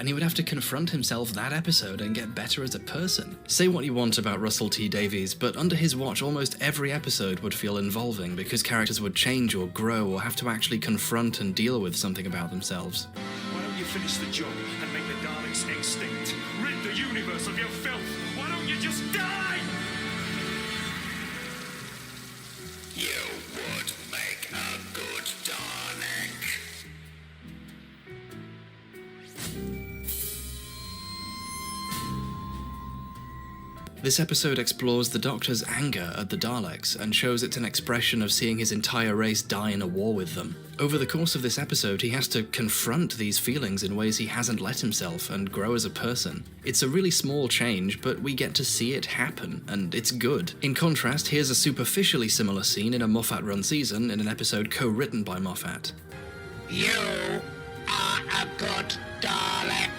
and he would have to confront himself that episode and get better as a person. Say what you want about Russell T Davies, but under his watch almost every episode would feel involving because characters would change or grow or have to actually confront and deal with something about themselves. Why don't you finish the job and make the Daleks extinct? Rid the universe of your filth! Why don't you just die? You would make a good Dalek. This episode explores the Doctor's anger at the Daleks and shows it's an expression of seeing his entire race die in a war with them. Over the course of this episode, he has to confront these feelings in ways he hasn't let himself and grow as a person. It's a really small change, but we get to see it happen, and it's good. In contrast, here's a superficially similar scene in a Moffat-run season in an episode co-written by Moffat. You are a good Dalek.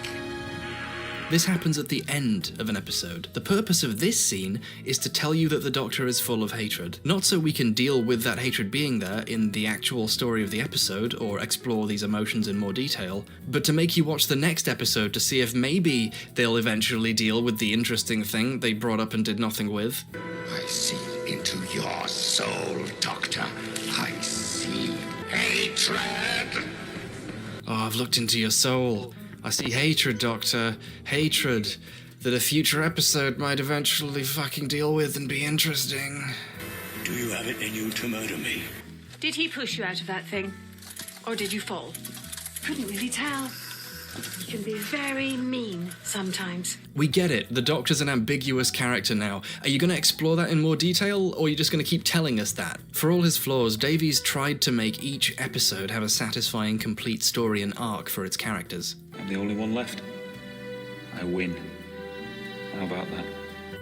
This happens at the end of an episode. The purpose of this scene is to tell you that the Doctor is full of hatred. Not so we can deal with that hatred being there in the actual story of the episode or explore these emotions in more detail, but to make you watch the next episode to see if maybe they'll eventually deal with the interesting thing they brought up and did nothing with. I see into your soul, Doctor. I see hatred. Oh, I've looked into your soul. I see hatred, Doctor. Hatred that a future episode might eventually fucking deal with and be interesting. Do you have it in you to murder me? Did he push you out of that thing? Or did you fall? Couldn't really tell. He can be very mean sometimes. We get it. The Doctor's an ambiguous character now. Are you going to explore that in more detail, or are you just going to keep telling us that? For all his flaws, Davies tried to make each episode have a satisfying, complete story and arc for its characters. I'm the only one left. I win. How about that?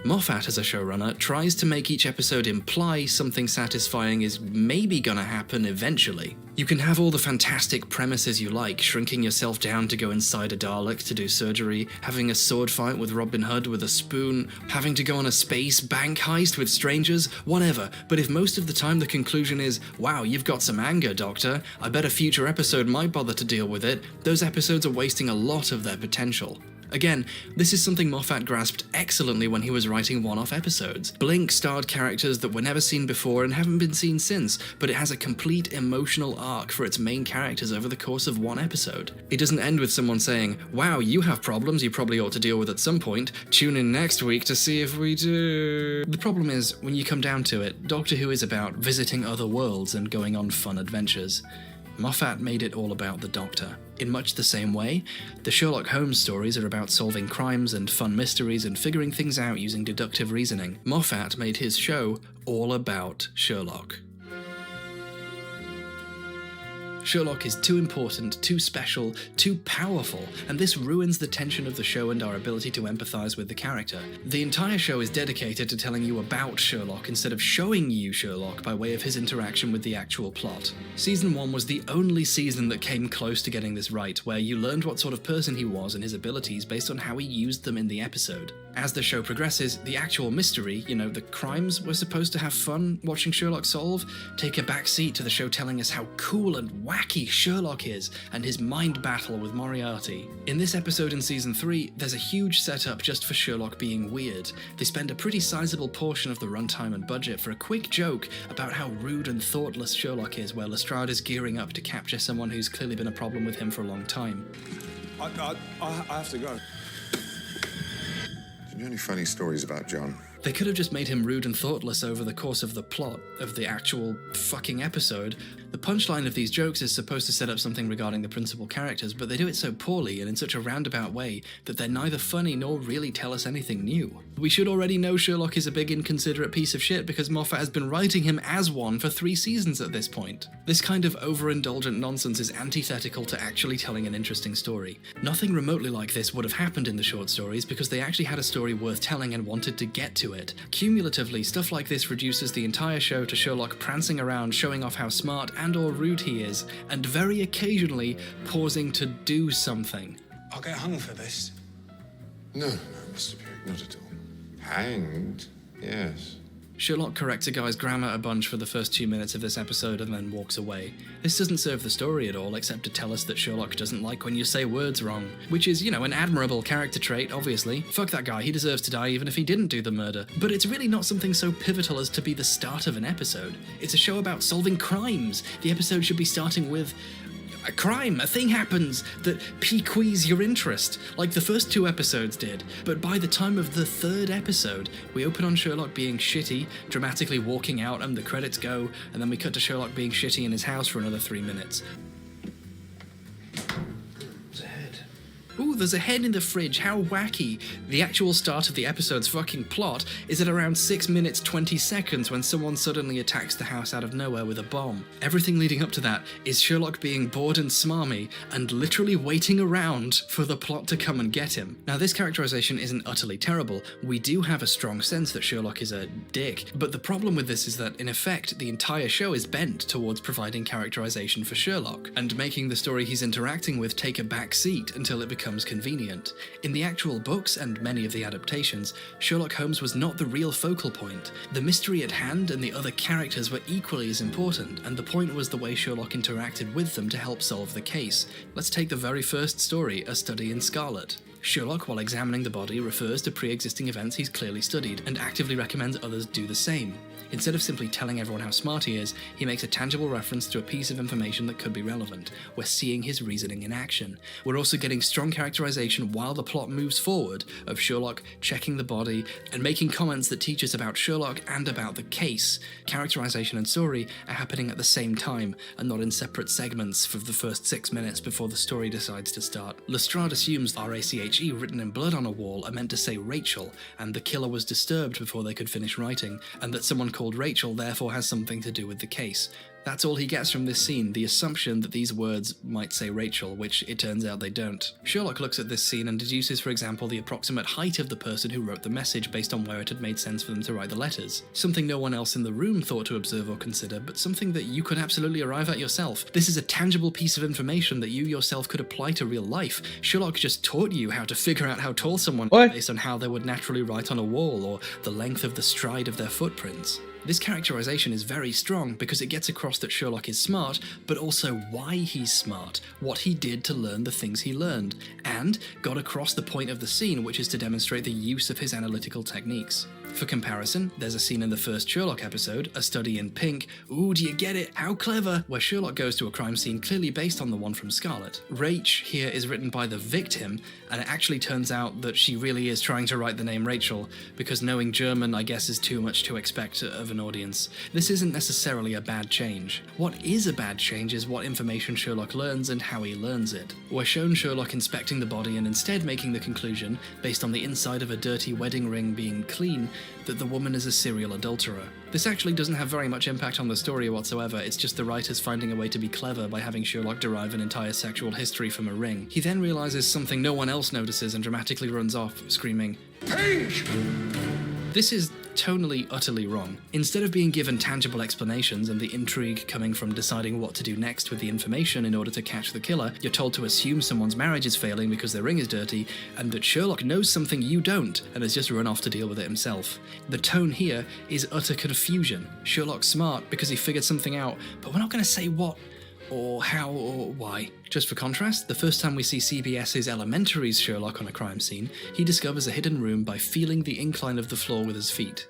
Moffat, as a showrunner, tries to make each episode imply something satisfying is maybe gonna happen eventually. You can have all the fantastic premises you like, shrinking yourself down to go inside a Dalek to do surgery, having a sword fight with Robin Hood with a spoon, having to go on a space bank heist with strangers, whatever. But if most of the time the conclusion is, wow, you've got some anger, Doctor, I bet a future episode might bother to deal with it, those episodes are wasting a lot of their potential. Again, this is something Moffat grasped excellently when he was writing one-off episodes. Blink starred characters that were never seen before and haven't been seen since, but it has a complete emotional arc for its main characters over the course of one episode. It doesn't end with someone saying, wow, you have problems you probably ought to deal with at some point, tune in next week to see if we do. The problem is, when you come down to it, Doctor Who is about visiting other worlds and going on fun adventures. Moffat made it all about the Doctor. In much the same way, the Sherlock Holmes stories are about solving crimes and fun mysteries and figuring things out using deductive reasoning. Moffat made his show all about Sherlock. Sherlock is too important, too special, too powerful, and this ruins the tension of the show and our ability to empathise with the character. The entire show is dedicated to telling you about Sherlock instead of showing you Sherlock by way of his interaction with the actual plot. Season 1 was the only season that came close to getting this right, where you learned what sort of person he was and his abilities based on how he used them in the episode. As the show progresses, the actual mystery, the crimes we're supposed to have fun watching Sherlock solve, take a back seat to the show telling us how cool and wacky Sherlock is and his mind battle with Moriarty. In this episode in Season 3, there's a huge setup just for Sherlock being weird. They spend a pretty sizable portion of the runtime and budget for a quick joke about how rude and thoughtless Sherlock is while Lestrade is gearing up to capture someone who's clearly been a problem with him for a long time. I have to go. Do you know any funny stories about John? They could have just made him rude and thoughtless over the course of the plot of the actual fucking episode. The punchline of these jokes is supposed to set up something regarding the principal characters, but they do it so poorly and in such a roundabout way that they're neither funny nor really tell us anything new. We should already know Sherlock is a big inconsiderate piece of shit because Moffat has been writing him as one for 3 seasons at this point. This kind of overindulgent nonsense is antithetical to actually telling an interesting story. Nothing remotely like this would have happened in the short stories because they actually had a story worth telling and wanted to get to it. Cumulatively, stuff like this reduces the entire show to Sherlock prancing around showing off how smart and or rude he is, and very occasionally pausing to do something. I'll get hung for this. No, Mr. Pugh, not at all. Hanged? Yes. Sherlock corrects a guy's grammar a bunch for the first 2 minutes of this episode and then walks away. This doesn't serve the story at all, except to tell us that Sherlock doesn't like when you say words wrong. Which is, an admirable character trait, obviously. Fuck that guy, he deserves to die even if he didn't do the murder. But it's really not something so pivotal as to be the start of an episode. It's a show about solving crimes. The episode should be starting with a crime, a thing happens that piques your interest, like the first 2 episodes did. But by the time of the 3rd episode, we open on Sherlock being shitty, dramatically walking out, and the credits go, and then we cut to Sherlock being shitty in his house for another 3 minutes. Ooh, there's a head in the fridge, how wacky. The actual start of the episode's fucking plot is at around 6 minutes 20 seconds when someone suddenly attacks the house out of nowhere with a bomb. Everything leading up to that is Sherlock being bored and smarmy and literally waiting around for the plot to come and get him. Now, this characterization isn't utterly terrible. We do have a strong sense that Sherlock is a dick, but the problem with this is that, in effect, the entire show is bent towards providing characterization for Sherlock, and making the story he's interacting with take a back seat until it becomes convenient. In the actual books and many of the adaptations, Sherlock Holmes was not the real focal point. The mystery at hand and the other characters were equally as important, and the point was the way Sherlock interacted with them to help solve the case. Let's take the very first story, A Study in Scarlet. Sherlock, while examining the body, refers to pre-existing events he's clearly studied, and actively recommends others do the same. Instead of simply telling everyone how smart he is, he makes a tangible reference to a piece of information that could be relevant. We're seeing his reasoning in action. We're also getting strong characterization while the plot moves forward of Sherlock checking the body and making comments that teach us about Sherlock and about the case. Characterization and story are happening at the same time, and not in separate segments for the first 6 minutes before the story decides to start. Lestrade assumes RACHE written in blood on a wall are meant to say Rachel, and the killer was disturbed before they could finish writing, and that someone called Rachel therefore has something to do with the case. That's all he gets from this scene, the assumption that these words might say Rachel, which it turns out they don't. Sherlock looks at this scene and deduces, for example, the approximate height of the person who wrote the message based on where it had made sense for them to write the letters. Something no one else in the room thought to observe or consider, but something that you could absolutely arrive at yourself. This is a tangible piece of information that you yourself could apply to real life. Sherlock just taught you how to figure out how tall someone is based on how they would naturally write on a wall or the length of the stride of their footprints. This characterization is very strong because it gets across that Sherlock is smart, but also why he's smart, what he did to learn the things he learned, and got across the point of the scene, which is to demonstrate the use of his analytical techniques. For comparison, there's a scene in the first Sherlock episode, A Study in Pink, ooh, do you get it? How clever! Where Sherlock goes to a crime scene clearly based on the one from Scarlet. Rach here is written by the victim, and it actually turns out that she really is trying to write the name Rachel, because knowing German, I guess, is too much to expect of an audience. This isn't necessarily a bad change. What is a bad change is what information Sherlock learns and how he learns it. We're shown Sherlock inspecting the body and instead making the conclusion, based on the inside of a dirty wedding ring being clean, that the woman is a serial adulterer. This actually doesn't have very much impact on the story whatsoever, it's just the writers finding a way to be clever by having Sherlock derive an entire sexual history from a ring. He then realizes something no one else notices and dramatically runs off, screaming, "Pink!" This is tonally utterly wrong. Instead of being given tangible explanations and the intrigue coming from deciding what to do next with the information in order to catch the killer, you're told to assume someone's marriage is failing because their ring is dirty, and that Sherlock knows something you don't and has just run off to deal with it himself. The tone here is utter confusion. Sherlock's smart because he figured something out, but we're not going to say what, or how, or why. Just for contrast, the first time we see CBS's Elementary's Sherlock on a crime scene, he discovers a hidden room by feeling the incline of the floor with his feet.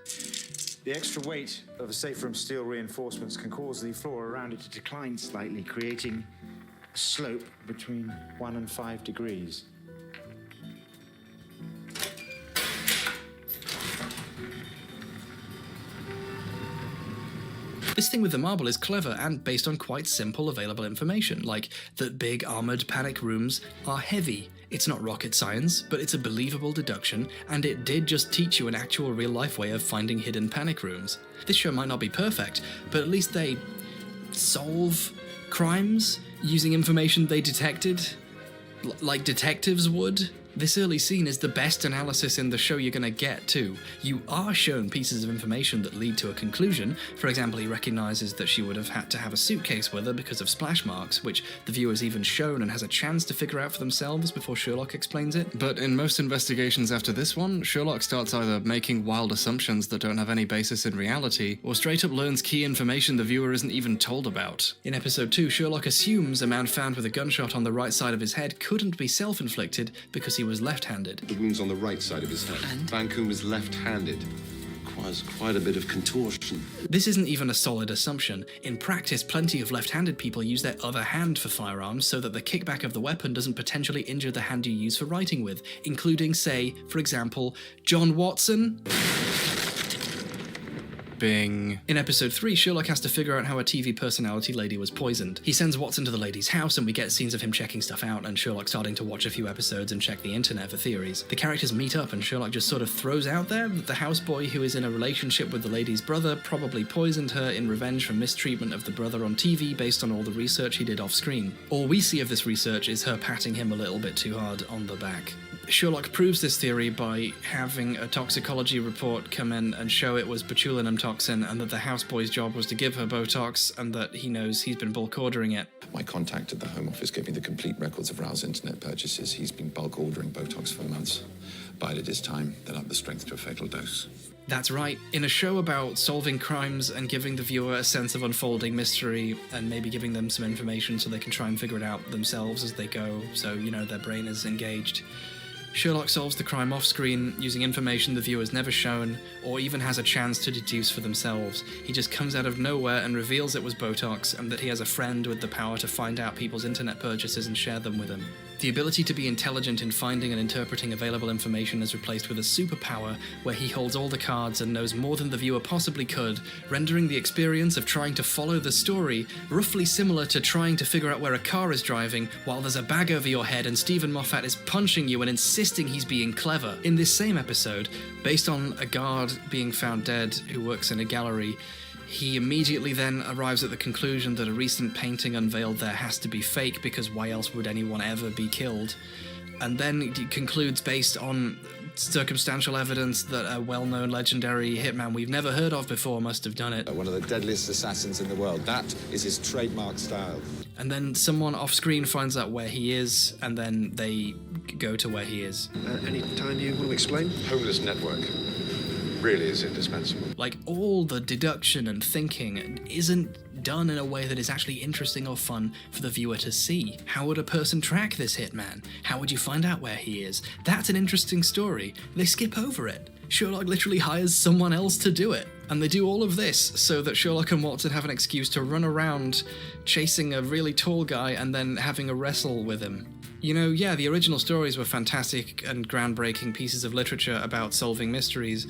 The extra weight of a safe room steel reinforcements can cause the floor around it to decline slightly, creating a slope between 1 and 5 degrees. This thing with the marble is clever and based on quite simple available information, like that big armoured panic rooms are heavy. It's not rocket science, but it's a believable deduction, and it did just teach you an actual real-life way of finding hidden panic rooms. This show might not be perfect, but at least they solve crimes using information they detected, like detectives would. This early scene is the best analysis in the show you're gonna get, too. You are shown pieces of information that lead to a conclusion. For example, he recognizes that she would have had to have a suitcase with her because of splash marks, which the viewer's even shown and has a chance to figure out for themselves before Sherlock explains it. But in most investigations after this one, Sherlock starts either making wild assumptions that don't have any basis in reality, or straight up learns key information the viewer isn't even told about. In episode 2, Sherlock assumes a man found with a gunshot on the right side of his head couldn't be self-inflicted because he was left-handed. The wound's on the right side of his head. Van Koon was left-handed. Requires quite a bit of contortion. This isn't even a solid assumption. In practice, plenty of left-handed people use their other hand for firearms so that the kickback of the weapon doesn't potentially injure the hand you use for writing with, including, say, for example, John Watson. Bing. In episode 3, Sherlock has to figure out how a TV personality lady was poisoned. He sends Watson to the lady's house and we get scenes of him checking stuff out and Sherlock starting to watch a few episodes and check the internet for theories. The characters meet up and Sherlock just sort of throws out there that the houseboy who is in a relationship with the lady's brother probably poisoned her in revenge for mistreatment of the brother on TV based on all the research he did off screen. All we see of this research is her patting him a little bit too hard on the back. Sherlock proves this theory by having a toxicology report come in and show it was botulinum toxin and that the houseboy's job was to give her Botox and that he knows he's been bulk ordering it. My contact at the Home Office gave me the complete records of Raoul's internet purchases. He's been bulk ordering Botox for months. Bided his time, then upped the strength to a fatal dose. That's right. In a show about solving crimes and giving the viewer a sense of unfolding mystery and maybe giving them some information so they can try and figure it out themselves as they go, so, you know, their brain is engaged, Sherlock solves the crime off-screen using information the viewer's never shown or even has a chance to deduce for themselves. He just comes out of nowhere and reveals it was Botox and that he has a friend with the power to find out people's internet purchases and share them with him. The ability to be intelligent in finding and interpreting available information is replaced with a superpower where he holds all the cards and knows more than the viewer possibly could, rendering the experience of trying to follow the story roughly similar to trying to figure out where a car is driving while there's a bag over your head and Stephen Moffat is punching you and insisting he's being clever. In this same episode, based on a guard being found dead who works in a gallery, he immediately then arrives at the conclusion that a recent painting unveiled there has to be fake because why else would anyone ever be killed? And then he concludes based on circumstantial evidence that a well-known legendary hitman we've never heard of before must have done it. One of the deadliest assassins in the world. That is his trademark style. And then someone off-screen finds out where he is, and then they go to where he is. Any time you want to explain? Homeless network really is indispensable. Like, all the deduction and thinking isn't done in a way that is actually interesting or fun for the viewer to see. How would a person track this hitman? How would you find out where he is? That's an interesting story. They skip over it. Sherlock literally hires someone else to do it. And they do all of this so that Sherlock and Watson have an excuse to run around chasing a really tall guy and then having a wrestle with him. You know, yeah, the original stories were fantastic and groundbreaking pieces of literature about solving mysteries,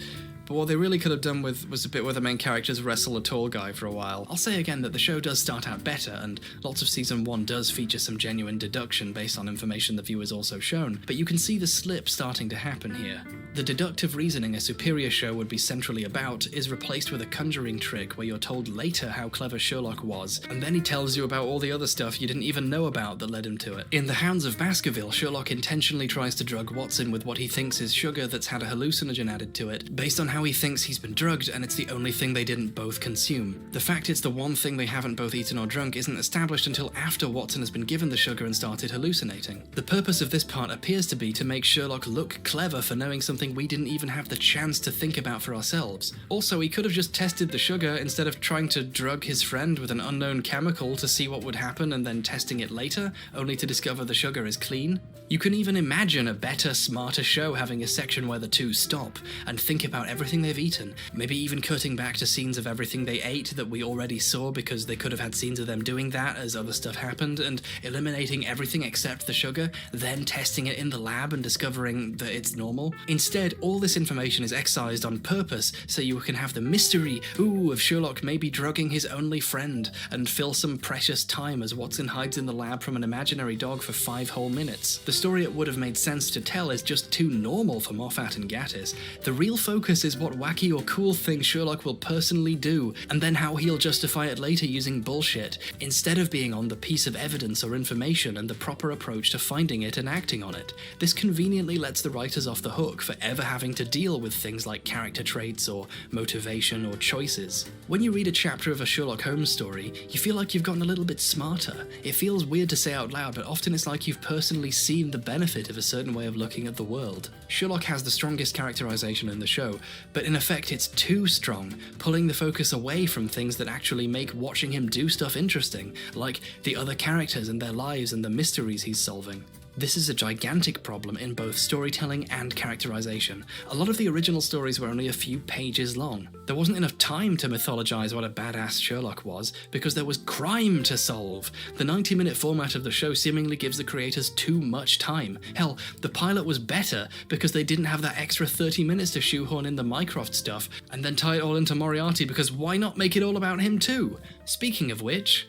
but what they really could have done was a bit where the main characters wrestle a tall guy for a while. I'll say again that the show does start out better, and lots of Season 1 does feature some genuine deduction based on information the viewer's also shown, but you can see the slip starting to happen here. The deductive reasoning a superior show would be centrally about is replaced with a conjuring trick where you're told later how clever Sherlock was, and then he tells you about all the other stuff you didn't even know about that led him to it. In The Hounds of Baskerville, Sherlock intentionally tries to drug Watson with what he thinks is sugar that's had a hallucinogen added to it, based on how he thinks he's been drugged and it's the only thing they didn't both consume. The fact it's the one thing they haven't both eaten or drunk isn't established until after Watson has been given the sugar and started hallucinating. The purpose of this part appears to be to make Sherlock look clever for knowing something we didn't even have the chance to think about for ourselves. Also, he could have just tested the sugar instead of trying to drug his friend with an unknown chemical to see what would happen and then testing it later, only to discover the sugar is clean. You can even imagine a better, smarter show having a section where the two stop and think about everything they've eaten, maybe even cutting back to scenes of everything they ate that we already saw because they could have had scenes of them doing that as other stuff happened, and eliminating everything except the sugar, then testing it in the lab and discovering that it's normal. Instead, all this information is excised on purpose so you can have the mystery, of Sherlock maybe drugging his only friend, and fill some precious time as Watson hides in the lab from an imaginary dog for 5 whole minutes. The story it would have made sense to tell is just too normal for Moffat and Gatiss. The real focus is what wacky or cool thing Sherlock will personally do, and then how he'll justify it later using bullshit, instead of being on the piece of evidence or information and the proper approach to finding it and acting on it. This conveniently lets the writers off the hook for ever having to deal with things like character traits or motivation or choices. When you read a chapter of a Sherlock Holmes story, you feel like you've gotten a little bit smarter. It feels weird to say out loud, but often it's like you've personally seen the benefit of a certain way of looking at the world. Sherlock has the strongest characterization in the show, but in effect it's too strong, pulling the focus away from things that actually make watching him do stuff interesting, like the other characters and their lives and the mysteries he's solving. This is a gigantic problem in both storytelling and characterization. A lot of the original stories were only a few pages long. There wasn't enough time to mythologize what a badass Sherlock was, because there was crime to solve. The 90-minute format of the show seemingly gives the creators too much time. Hell, the pilot was better because they didn't have that extra 30 minutes to shoehorn in the Mycroft stuff, and then tie it all into Moriarty, because why not make it all about him too? Speaking of which...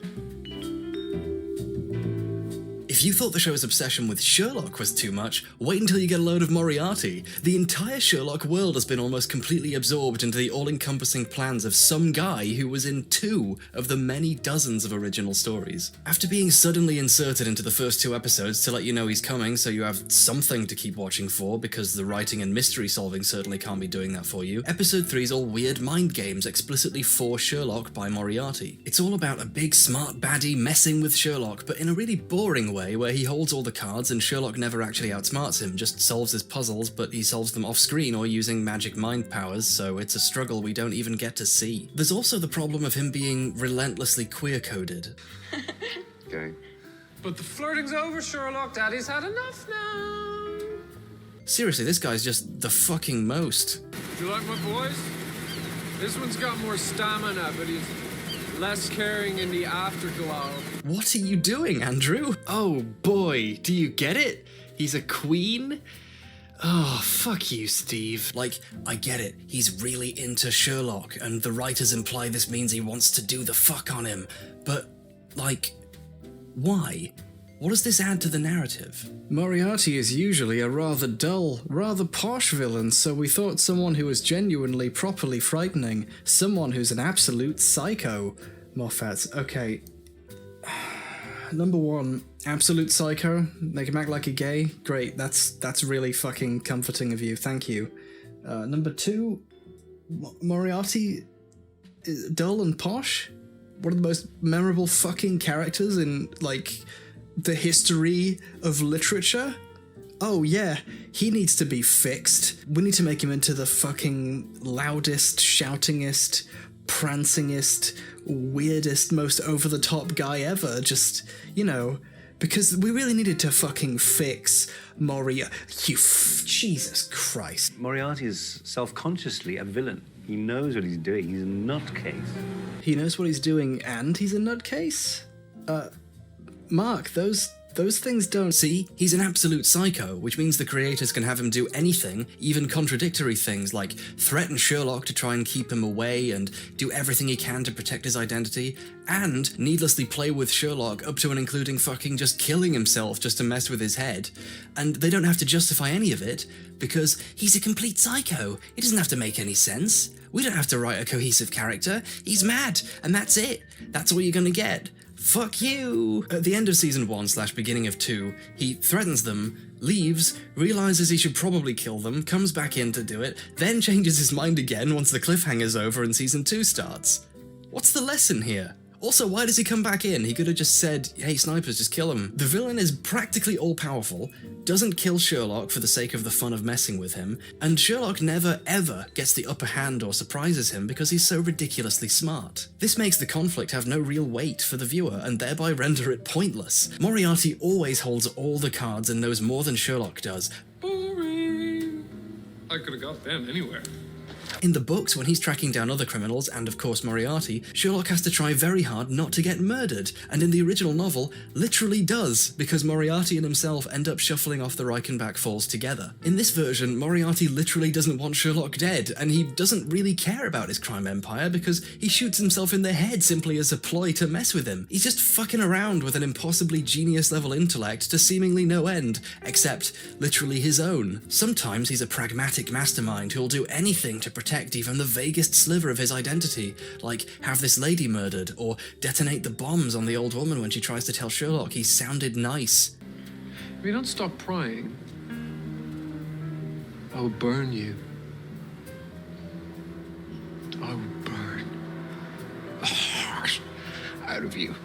If you thought the show's obsession with Sherlock was too much, wait until you get a load of Moriarty. The entire Sherlock world has been almost completely absorbed into the all-encompassing plans of some guy who was in 2 of the many dozens of original stories. After being suddenly inserted into the first 2 episodes to let you know he's coming so you have something to keep watching for, because the writing and mystery solving certainly can't be doing that for you, episode 3's all weird mind games explicitly for Sherlock by Moriarty. It's all about a big smart baddie messing with Sherlock, but in a really boring way, where he holds all the cards and Sherlock never actually outsmarts him, just solves his puzzles, but he solves them off-screen or using magic mind powers, so it's a struggle we don't even get to see. There's also the problem of him being relentlessly queer-coded. Okay. But the flirting's over, Sherlock. Daddy's had enough now. Seriously, this guy's just the fucking most. Do you like my boys? This one's got more stamina, but he's less caring in the afterglow. What are you doing, Andrew? Oh boy, do you get it? He's a queen? Oh, fuck you, Steve. Like, I get it. He's really into Sherlock, and the writers imply this means he wants to do the fuck on him. But, like, why? What does this add to the narrative? Moriarty is usually a rather dull, rather posh villain, so we thought someone who was genuinely properly frightening, someone who's an absolute psycho. Moffat, okay. Number 1, absolute psycho. Make him act like a gay. Great, that's really fucking comforting of you, thank you. Number 2, Moriarty is dull and posh? One of the most memorable fucking characters in, like, the history of literature? Oh yeah, he needs to be fixed. We need to make him into the fucking loudest, shoutingest, prancingest, weirdest, most over-the-top guy ever. Just, you know, because we really needed to fucking fix Jesus Christ. Moriarty is self-consciously a villain. He knows what he's doing. He's a nutcase. He knows what he's doing and he's a nutcase? Mark, those things don't... See, he's an absolute psycho, which means the creators can have him do anything, even contradictory things like threaten Sherlock to try and keep him away and do everything he can to protect his identity, and needlessly play with Sherlock up to and including fucking just killing himself just to mess with his head. And they don't have to justify any of it, because he's a complete psycho. It doesn't have to make any sense. We don't have to write a cohesive character. He's mad, and that's it. That's all you're gonna get. Fuck you! At the end of season 1/beginning of 2, he threatens them, leaves, realizes he should probably kill them, comes back in to do it, then changes his mind again once the cliffhanger's over and season 2 starts. What's the lesson here? Also, why does he come back in? He could have just said, hey snipers, just kill him. The villain is practically all-powerful, doesn't kill Sherlock for the sake of the fun of messing with him, and Sherlock never ever gets the upper hand or surprises him because he's so ridiculously smart. This makes the conflict have no real weight for the viewer and thereby render it pointless. Moriarty always holds all the cards and knows more than Sherlock does. Boring. I could have got them anywhere. In the books, when he's tracking down other criminals, and of course Moriarty, Sherlock has to try very hard not to get murdered, and in the original novel, literally does, because Moriarty and himself end up shuffling off the Reichenbach Falls together. In this version, Moriarty literally doesn't want Sherlock dead, and he doesn't really care about his crime empire because he shoots himself in the head simply as a ploy to mess with him. He's just fucking around with an impossibly genius-level intellect to seemingly no end, except literally his own. Sometimes he's a pragmatic mastermind who'll do anything to protect even the vaguest sliver of his identity, like have this lady murdered, or detonate the bombs on the old woman when she tries to tell Sherlock he sounded nice. If you don't stop prying, I will burn you. I will burn the heart out of you.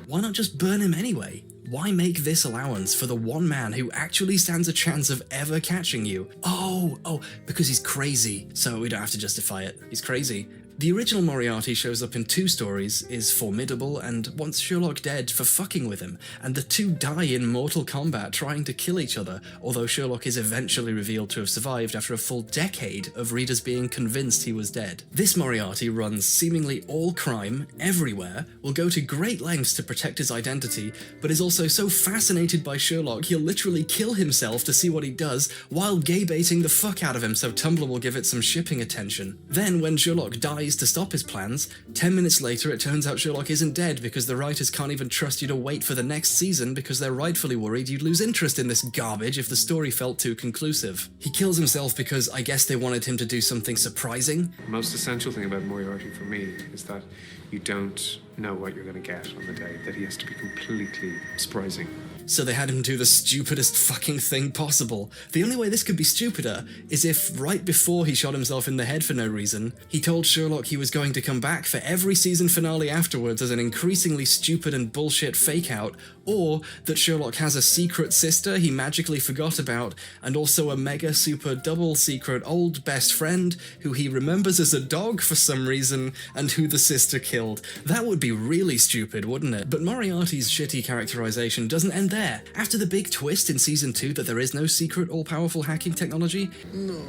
Why not just burn him anyway? Why make this allowance for the one man who actually stands a chance of ever catching you? Oh, because he's crazy, so we don't have to justify it. He's crazy. The original Moriarty shows up in 2 stories, is formidable, and wants Sherlock dead for fucking with him, and the 2 die in mortal combat trying to kill each other, although Sherlock is eventually revealed to have survived after a full decade of readers being convinced he was dead. This Moriarty runs seemingly all crime, everywhere, will go to great lengths to protect his identity, but is also so fascinated by Sherlock he'll literally kill himself to see what he does, while gay-baiting the fuck out of him so Tumblr will give it some shipping attention. Then, when Sherlock dies to stop his plans, 10 minutes later it turns out Sherlock isn't dead because the writers can't even trust you to wait for the next season because they're rightfully worried you'd lose interest in this garbage if the story felt too conclusive. He kills himself because I guess they wanted him to do something surprising. The most essential thing about Moriarty for me is that you don't know what you're going to get on the day, that he has to be completely surprising. So they had him do the stupidest fucking thing possible. The only way this could be stupider is if, right before he shot himself in the head for no reason, he told Sherlock he was going to come back for every season finale afterwards as an increasingly stupid and bullshit fake-out, or that Sherlock has a secret sister he magically forgot about, and also a mega super double secret old best friend who he remembers as a dog for some reason, and who the sister killed. That would be really stupid, wouldn't it? But Moriarty's shitty characterization doesn't end there. After the big twist in season 2 that there is no secret all-powerful hacking technology... No.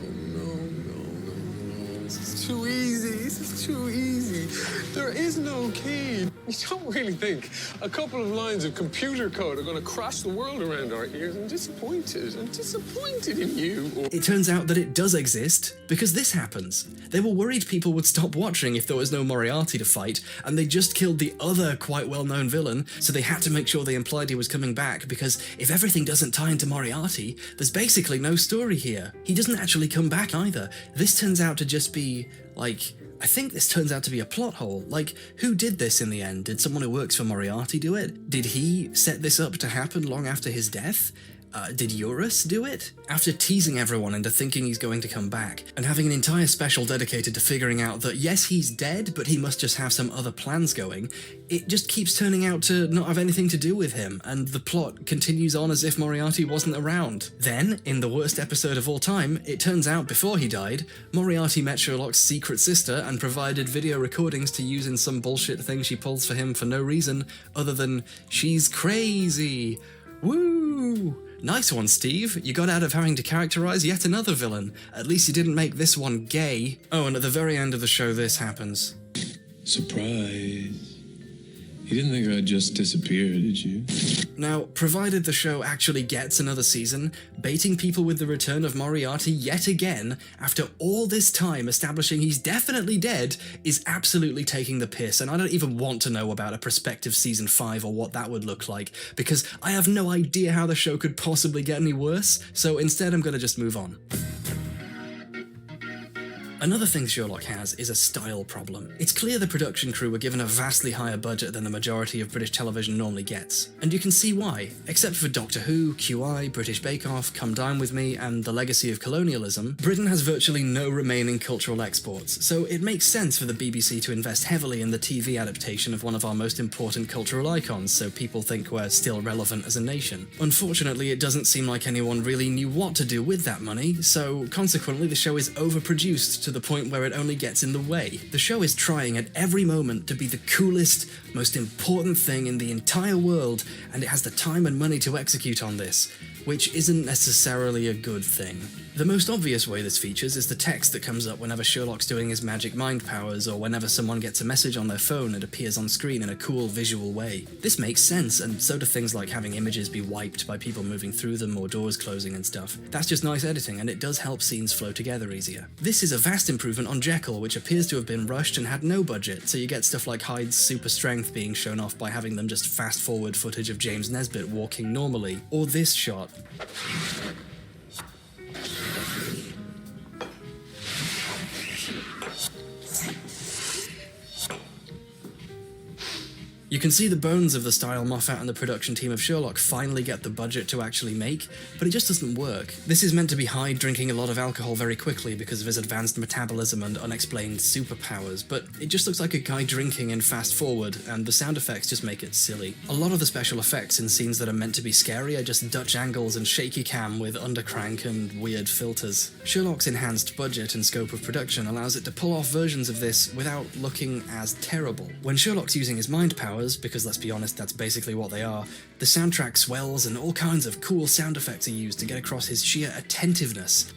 It's too easy. It's too easy. There is no key. You don't really think a couple of lines of computer code are going to crash the world around our ears? I'm disappointed in you. It turns out that it does exist, because this happens. They were worried people would stop watching if there was no Moriarty to fight, and they just killed the other quite well-known villain, so they had to make sure they implied he was coming back, because if everything doesn't tie into Moriarty, there's basically no story here. He doesn't actually come back either. This turns out to just be, I think this turns out to be a plot hole. Who did this in the end? Did someone who works for Moriarty do it? Did he set this up to happen long after his death? Did Eurus do it? After teasing everyone into thinking he's going to come back, and having an entire special dedicated to figuring out that yes, he's dead, but he must just have some other plans going, it just keeps turning out to not have anything to do with him, and the plot continues on as if Moriarty wasn't around. Then, in the worst episode of all time, it turns out before he died, Moriarty met Sherlock's secret sister and provided video recordings to use in some bullshit thing she pulls for him for no reason other than she's crazy. Woo! Nice one, Steve. You got out of having to characterize yet another villain. At least you didn't make this one gay. Oh, and at the very end of the show, this happens. Surprise. You didn't think I'd just disappear, did you? Now, provided the show actually gets another season, baiting people with the return of Moriarty yet again, after all this time establishing he's definitely dead, is absolutely taking the piss, and I don't even want to know about a prospective season 5 or what that would look like, because I have no idea how the show could possibly get any worse, so instead I'm gonna just move on. Another thing Sherlock has is a style problem. It's clear the production crew were given a vastly higher budget than the majority of British television normally gets, and you can see why. Except for Doctor Who, QI, British Bake Off, Come Dine With Me, and The Legacy of Colonialism, Britain has virtually no remaining cultural exports, so it makes sense for the BBC to invest heavily in the TV adaptation of one of our most important cultural icons, so people think we're still relevant as a nation. Unfortunately, it doesn't seem like anyone really knew what to do with that money, so consequently the show is overproduced to the point where it only gets in the way. The show is trying at every moment to be the coolest, most important thing in the entire world, and it has the time and money to execute on this, which isn't necessarily a good thing. The most obvious way this features is the text that comes up whenever Sherlock's doing his magic mind powers, or whenever someone gets a message on their phone and appears on screen in a cool visual way. This makes sense, and so do things like having images be wiped by people moving through them or doors closing and stuff. That's just nice editing, and it does help scenes flow together easier. This is a vast improvement on Jekyll, which appears to have been rushed and had no budget, so you get stuff like Hyde's super strength being shown off by having them just fast forward footage of James Nesbitt walking normally, or this shot. You can see the bones of the style Moffat and the production team of Sherlock finally get the budget to actually make, but it just doesn't work. This is meant to be Hyde drinking a lot of alcohol very quickly because of his advanced metabolism and unexplained superpowers, but it just looks like a guy drinking in fast forward, and the sound effects just make it silly. A lot of the special effects in scenes that are meant to be scary are just Dutch angles and shaky cam with undercrank and weird filters. Sherlock's enhanced budget and scope of production allows it to pull off versions of this without looking as terrible. When Sherlock's using his mind powers, because let's be honest, that's basically what they are, the soundtrack swells and all kinds of cool sound effects are used to get across his sheer attentiveness.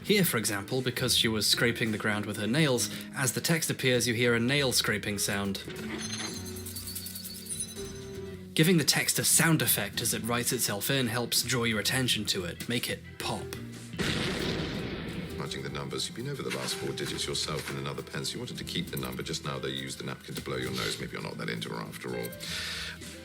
Here, for example, because she was scraping the ground with her nails, as the text appears you hear a nail scraping sound. Giving the text a sound effect as it writes itself in helps draw your attention to it, make it pop. The numbers. You've been over the last 4 digits yourself in another pen, so you wanted to keep the number. Just now they used the napkin to blow your nose. Maybe you're not that into her after all.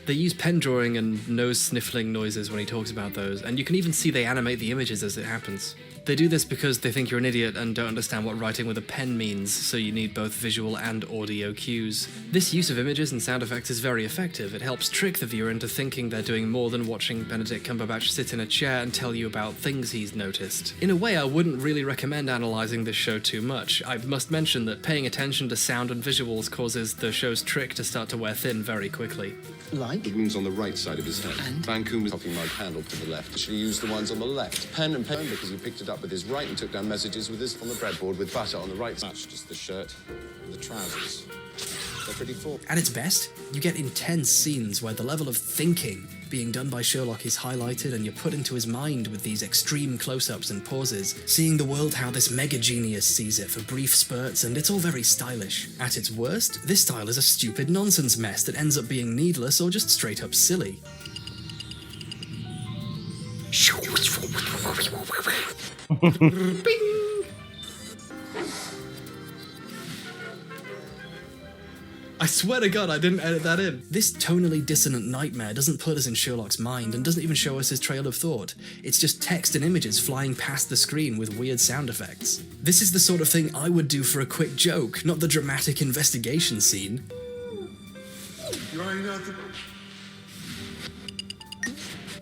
They use pen drawing and nose sniffling noises when he talks about those, and you can even see they animate the images as it happens. They do this because they think you're an idiot and don't understand what writing with a pen means, so you need both visual and audio cues. This use of images and sound effects is very effective. It helps trick the viewer into thinking they're doing more than watching Benedict Cumberbatch sit in a chair and tell you about things he's noticed. In a way, I wouldn't really recommend analysing this show too much. I must mention that paying attention to sound and visuals causes the show's trick to start to wear thin very quickly. Like? The wound's on the right side of his head. And? Van Coombe's coffee mug handle to the left. Should he use the ones on the left? Pen and pen because he picked it up with his right and took down messages with his on the breadboard with butter on the right. Matched just the shirt and the trousers. They're pretty full. At its best, you get intense scenes where the level of thinking being done by Sherlock is highlighted and you're put into his mind with these extreme close-ups and pauses, seeing the world how this mega genius sees it for brief spurts, and it's all very stylish. At its worst, this style is a stupid nonsense mess that ends up being needless or just straight up silly. Bing! I swear to God, I didn't edit that in. This tonally dissonant nightmare doesn't put us in Sherlock's mind and doesn't even show us his trail of thought. It's just text and images flying past the screen with weird sound effects. This is the sort of thing I would do for a quick joke, not the dramatic investigation scene. You ain't nothing.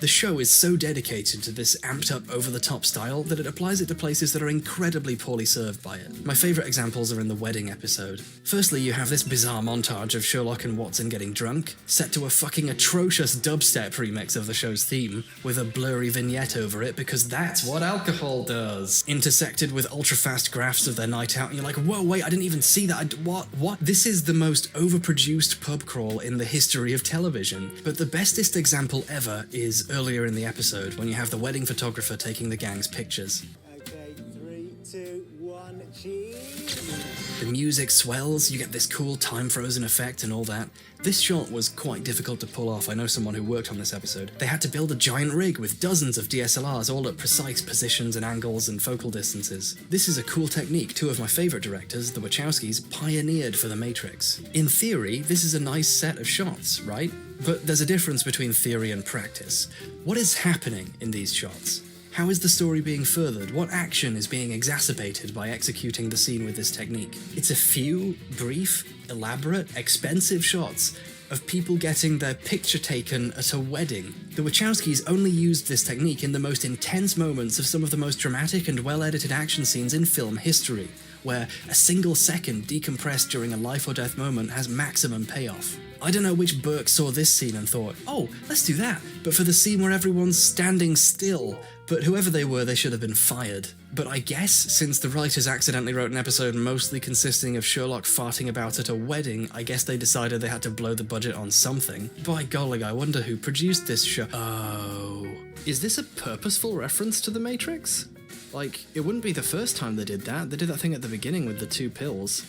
The show is so dedicated to this amped-up, over-the-top style that it applies it to places that are incredibly poorly served by it. My favourite examples are in the wedding episode. Firstly, you have this bizarre montage of Sherlock and Watson getting drunk, set to a fucking atrocious dubstep remix of the show's theme, with a blurry vignette over it because that's what alcohol does. Intersected with ultra-fast graphs of their night out, and you're like, whoa, wait, I didn't even see that. What? This is the most overproduced pub crawl in the history of television. But the bestest example ever is earlier in the episode when you have the wedding photographer taking the gang's pictures. Okay, 3, 2, 1, cheese. The music swells, you get this cool time-frozen effect and all that. This shot was quite difficult to pull off. I know someone who worked on this episode. They had to build a giant rig with dozens of DSLRs all at precise positions and angles and focal distances. This is a cool technique two of my favourite directors, the Wachowskis, pioneered for The Matrix. In theory, this is a nice set of shots, right? But there's a difference between theory and practice. What is happening in these shots? How is the story being furthered? What action is being exacerbated by executing the scene with this technique? It's a few brief, elaborate, expensive shots of people getting their picture taken at a wedding. The Wachowskis only used this technique in the most intense moments of some of the most dramatic and well-edited action scenes in film history, where a single second decompressed during a life or death moment has maximum payoff. I don't know which Burke saw this scene and thought, oh, let's do that, but for the scene where everyone's standing still. But whoever they were, they should have been fired. But I guess, since the writers accidentally wrote an episode mostly consisting of Sherlock farting about at a wedding, I guess they decided they had to blow the budget on something. By golly, I wonder who produced this show. Oh. Is this a purposeful reference to The Matrix? Like, it wouldn't be the first time they did that. They did that thing at the beginning with the 2 pills.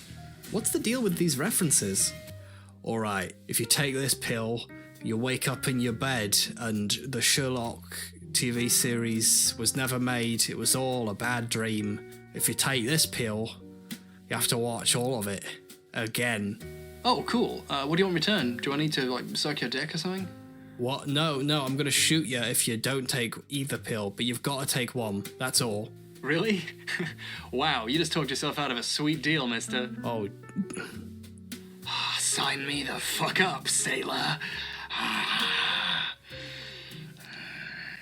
What's the deal with these references? Alright, if you take this pill, you wake up in your bed, and the Sherlock TV series was never made, it was all a bad dream. If you take this pill, you have to watch all of it again. Oh, cool. What do you want returned? Do I need to, like, suck your dick or something? What? No, I'm gonna shoot you if you don't take either pill, but you've got to take one, that's all. Really? Wow, you just talked yourself out of a sweet deal, mister. Oh. Sign me the fuck up, sailor.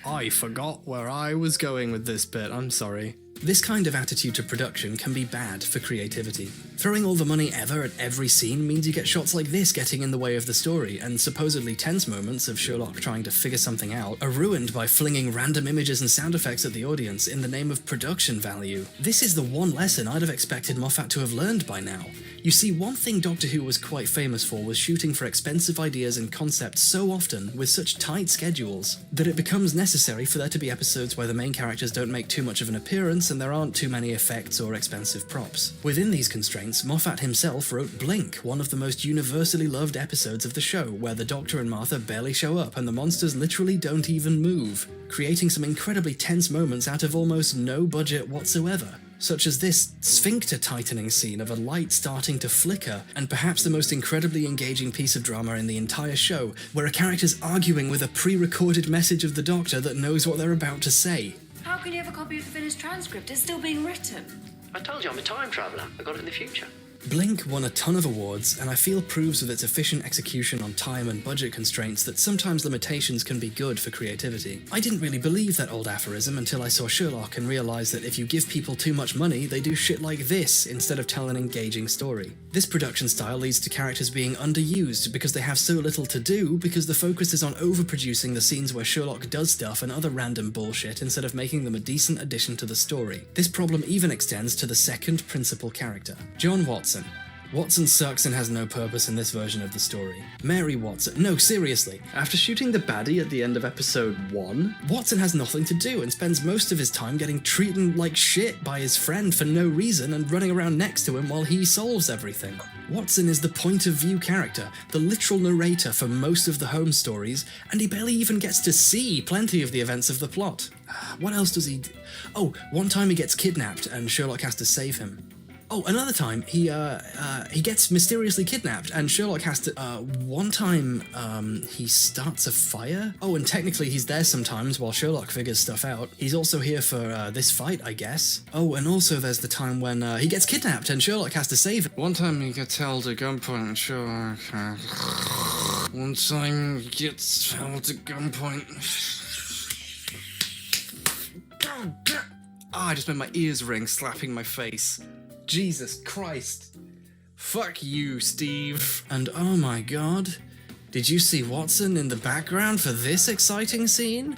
I forgot where I was going with this bit, I'm sorry. This kind of attitude to production can be bad for creativity. Throwing all the money ever at every scene means you get shots like this getting in the way of the story, and supposedly tense moments of Sherlock trying to figure something out are ruined by flinging random images and sound effects at the audience in the name of production value. This is the one lesson I'd have expected Moffat to have learned by now. You see, one thing Doctor Who was quite famous for was shooting for expensive ideas and concepts so often, with such tight schedules, that it becomes necessary for there to be episodes where the main characters don't make too much of an appearance and there aren't too many effects or expensive props. Within these constraints, Moffat himself wrote Blink, one of the most universally loved episodes of the show, where the Doctor and Martha barely show up and the monsters literally don't even move, creating some incredibly tense moments out of almost no budget whatsoever. Such as this sphincter tightening scene of a light starting to flicker, and perhaps the most incredibly engaging piece of drama in the entire show, where a character's arguing with a pre-recorded message of the Doctor that knows what they're about to say. How can you have a copy of the finished transcript? It's still being written. I told you I'm a time traveller. I got it in the future. Blink won a ton of awards, and I feel proves with its efficient execution on time and budget constraints that sometimes limitations can be good for creativity. I didn't really believe that old aphorism until I saw Sherlock and realised that if you give people too much money, they do shit like this instead of tell an engaging story. This production style leads to characters being underused because they have so little to do, because the focus is on overproducing the scenes where Sherlock does stuff and other random bullshit instead of making them a decent addition to the story. This problem even extends to the second principal character, John Watson. Watson sucks and has no purpose in this version of the story. Mary Watson— no, seriously. After shooting the baddie at the end of episode 1, Watson has nothing to do and spends most of his time getting treated like shit by his friend for no reason and running around next to him while he solves everything. Watson is the point of view character, the literal narrator for most of the home stories, and he barely even gets to see plenty of the events of the plot. What else does he do? Oh, one time he gets kidnapped and Sherlock has to save him. Oh, another time, he gets mysteriously kidnapped, and Sherlock has to, one time, he starts a fire? Oh, and technically he's there sometimes while Sherlock figures stuff out. He's also here for, this fight, I guess. Oh, and also there's the time when, he gets kidnapped and Sherlock has to save him. One time he gets held at gunpoint and Sherlock, one time he gets held at gunpoint. I just made my ears ring, slapping my face. Jesus Christ. Fuck you, Steve. And oh my god, did you see Watson in the background for this exciting scene?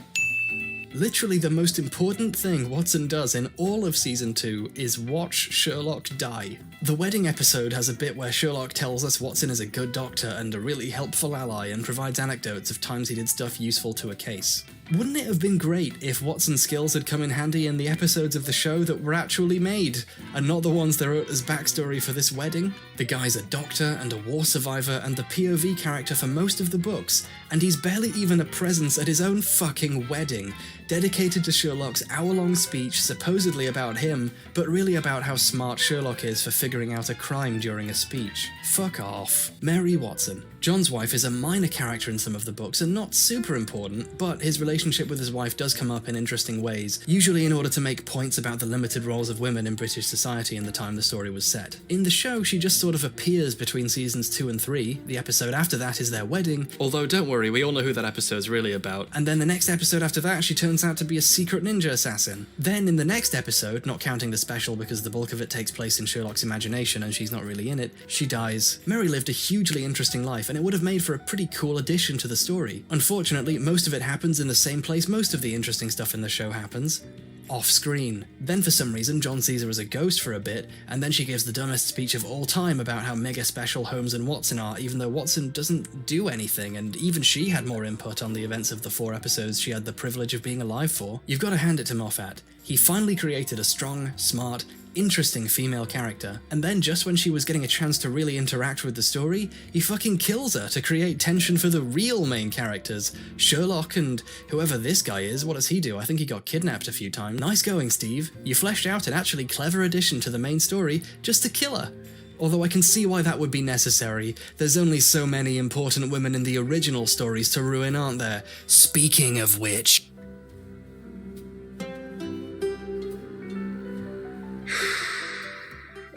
Literally the most important thing Watson does in all of season 2 is watch Sherlock die. The wedding episode has a bit where Sherlock tells us Watson is a good doctor and a really helpful ally and provides anecdotes of times he did stuff useful to a case. Wouldn't it have been great if Watson's skills had come in handy in the episodes of the show that were actually made, and not the ones they wrote as backstory for this wedding? The guy's a doctor and a war survivor and the POV character for most of the books, and he's barely even a presence at his own fucking wedding, dedicated to Sherlock's hour-long speech supposedly about him, but really about how smart Sherlock is for figuring out a crime during a speech. Fuck off. Mary Watson. John's wife is a minor character in some of the books and not super important, but his relationship with his wife does come up in interesting ways, usually in order to make points about the limited roles of women in British society in the time the story was set. In the show, she just sort of appears between seasons 2 and 3. The episode after that is their wedding, although don't worry, we all know who that episode's really about. And then the next episode after that, she turns out to be a secret ninja assassin. Then in the next episode, not counting the special because the bulk of it takes place in Sherlock's imagination and she's not really in it, she dies. Mary lived a hugely interesting life, and it would have made for a pretty cool addition to the story. Unfortunately, most of it happens in the same place most of the interesting stuff in the show happens. Off-screen. Then for some reason John sees her as a ghost for a bit, and then she gives the dumbest speech of all time about how mega special Holmes and Watson are, even though Watson doesn't do anything, and even she had more input on the events of the 4 episodes she had the privilege of being alive for. You've got to hand it to Moffat. He finally created a strong, smart, interesting female character, and then just when she was getting a chance to really interact with the story, he fucking kills her to create tension for the real main characters, Sherlock and whoever this guy is. What does he do? I think he got kidnapped a few times. Nice going, Steve. You fleshed out an actually clever addition to the main story just to kill her. Although I can see why that would be necessary. There's only so many important women in the original stories to ruin, aren't there? Speaking of which...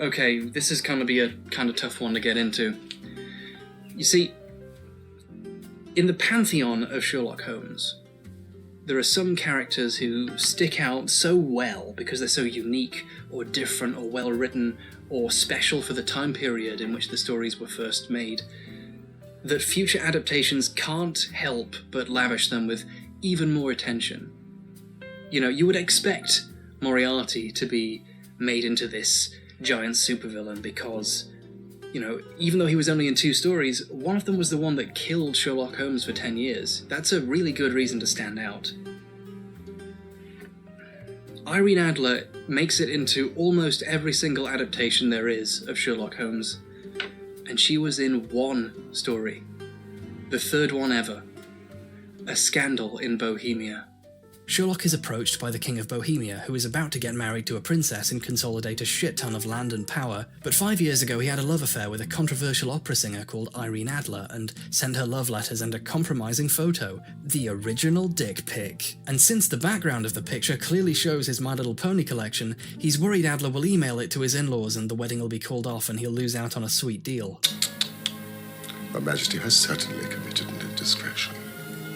Okay, this is going to be a kind of tough one to get into. You see, in the pantheon of Sherlock Holmes, there are some characters who stick out so well because they're so unique or different or well written or special for the time period in which the stories were first made, that future adaptations can't help but lavish them with even more attention. You know, you would expect Moriarty to be made into this giant supervillain because, you know, even though he was only in 2 stories, one of them was the one that killed Sherlock Holmes for 10 years. That's a really good reason to stand out. Irene Adler makes it into almost every single adaptation there is of Sherlock Holmes, and she was in 1 story. The 3rd one ever. A Scandal in Bohemia. Sherlock is approached by the King of Bohemia, who is about to get married to a princess and consolidate a shit ton of land and power, but 5 years ago he had a love affair with a controversial opera singer called Irene Adler and sent her love letters and a compromising photo, the original dick pic. And since the background of the picture clearly shows his My Little Pony collection, he's worried Adler will email it to his in-laws and the wedding will be called off and he'll lose out on a sweet deal. Her Majesty has certainly committed an indiscretion.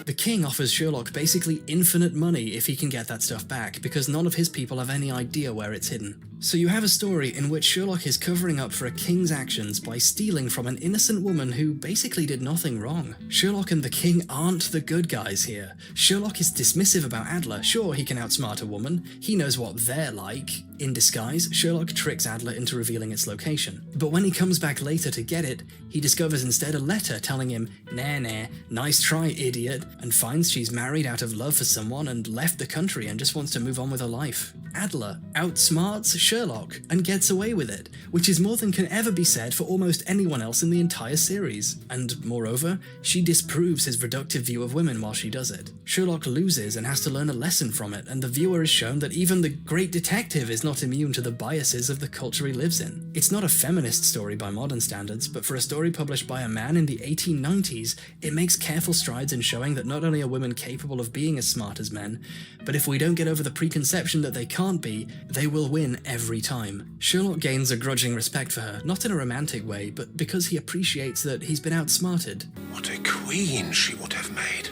The king offers Sherlock basically infinite money if he can get that stuff back, because none of his people have any idea where it's hidden. So you have a story in which Sherlock is covering up for a king's actions by stealing from an innocent woman who basically did nothing wrong. Sherlock and the king aren't the good guys here. Sherlock is dismissive about Adler. Sure, he can outsmart a woman. He knows what they're like. In disguise, Sherlock tricks Adler into revealing its location. But when he comes back later to get it, he discovers instead a letter telling him, "Nah, nice try, idiot," and finds she's married out of love for someone and left the country and just wants to move on with her life. Adler outsmarts Sherlock and gets away with it, which is more than can ever be said for almost anyone else in the entire series. And moreover, she disproves his reductive view of women while she does it. Sherlock loses and has to learn a lesson from it, and the viewer is shown that even the great detective is not immune to the biases of the culture he lives in. It's not a feminist story by modern standards, but for a story published by a man in the 1890s, it makes careful strides in showing that not only are women capable of being as smart as men, but if we don't get over the preconception that they can't be, they will win every time. Sherlock gains a grudging respect for her, not in a romantic way, but because he appreciates that he's been outsmarted. What a queen she would have made.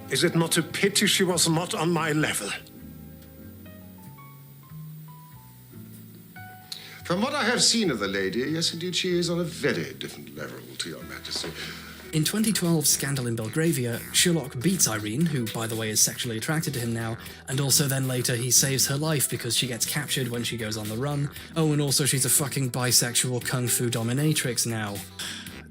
Is it not a pity she was not on my level? From what I have seen of the lady, yes, indeed, she is on a very different level to your Majesty. In 2012's Scandal in Belgravia, Sherlock beats Irene, who by the way is sexually attracted to him now, and also then later he saves her life because she gets captured when she goes on the run. Oh, and also she's a fucking bisexual kung fu dominatrix now.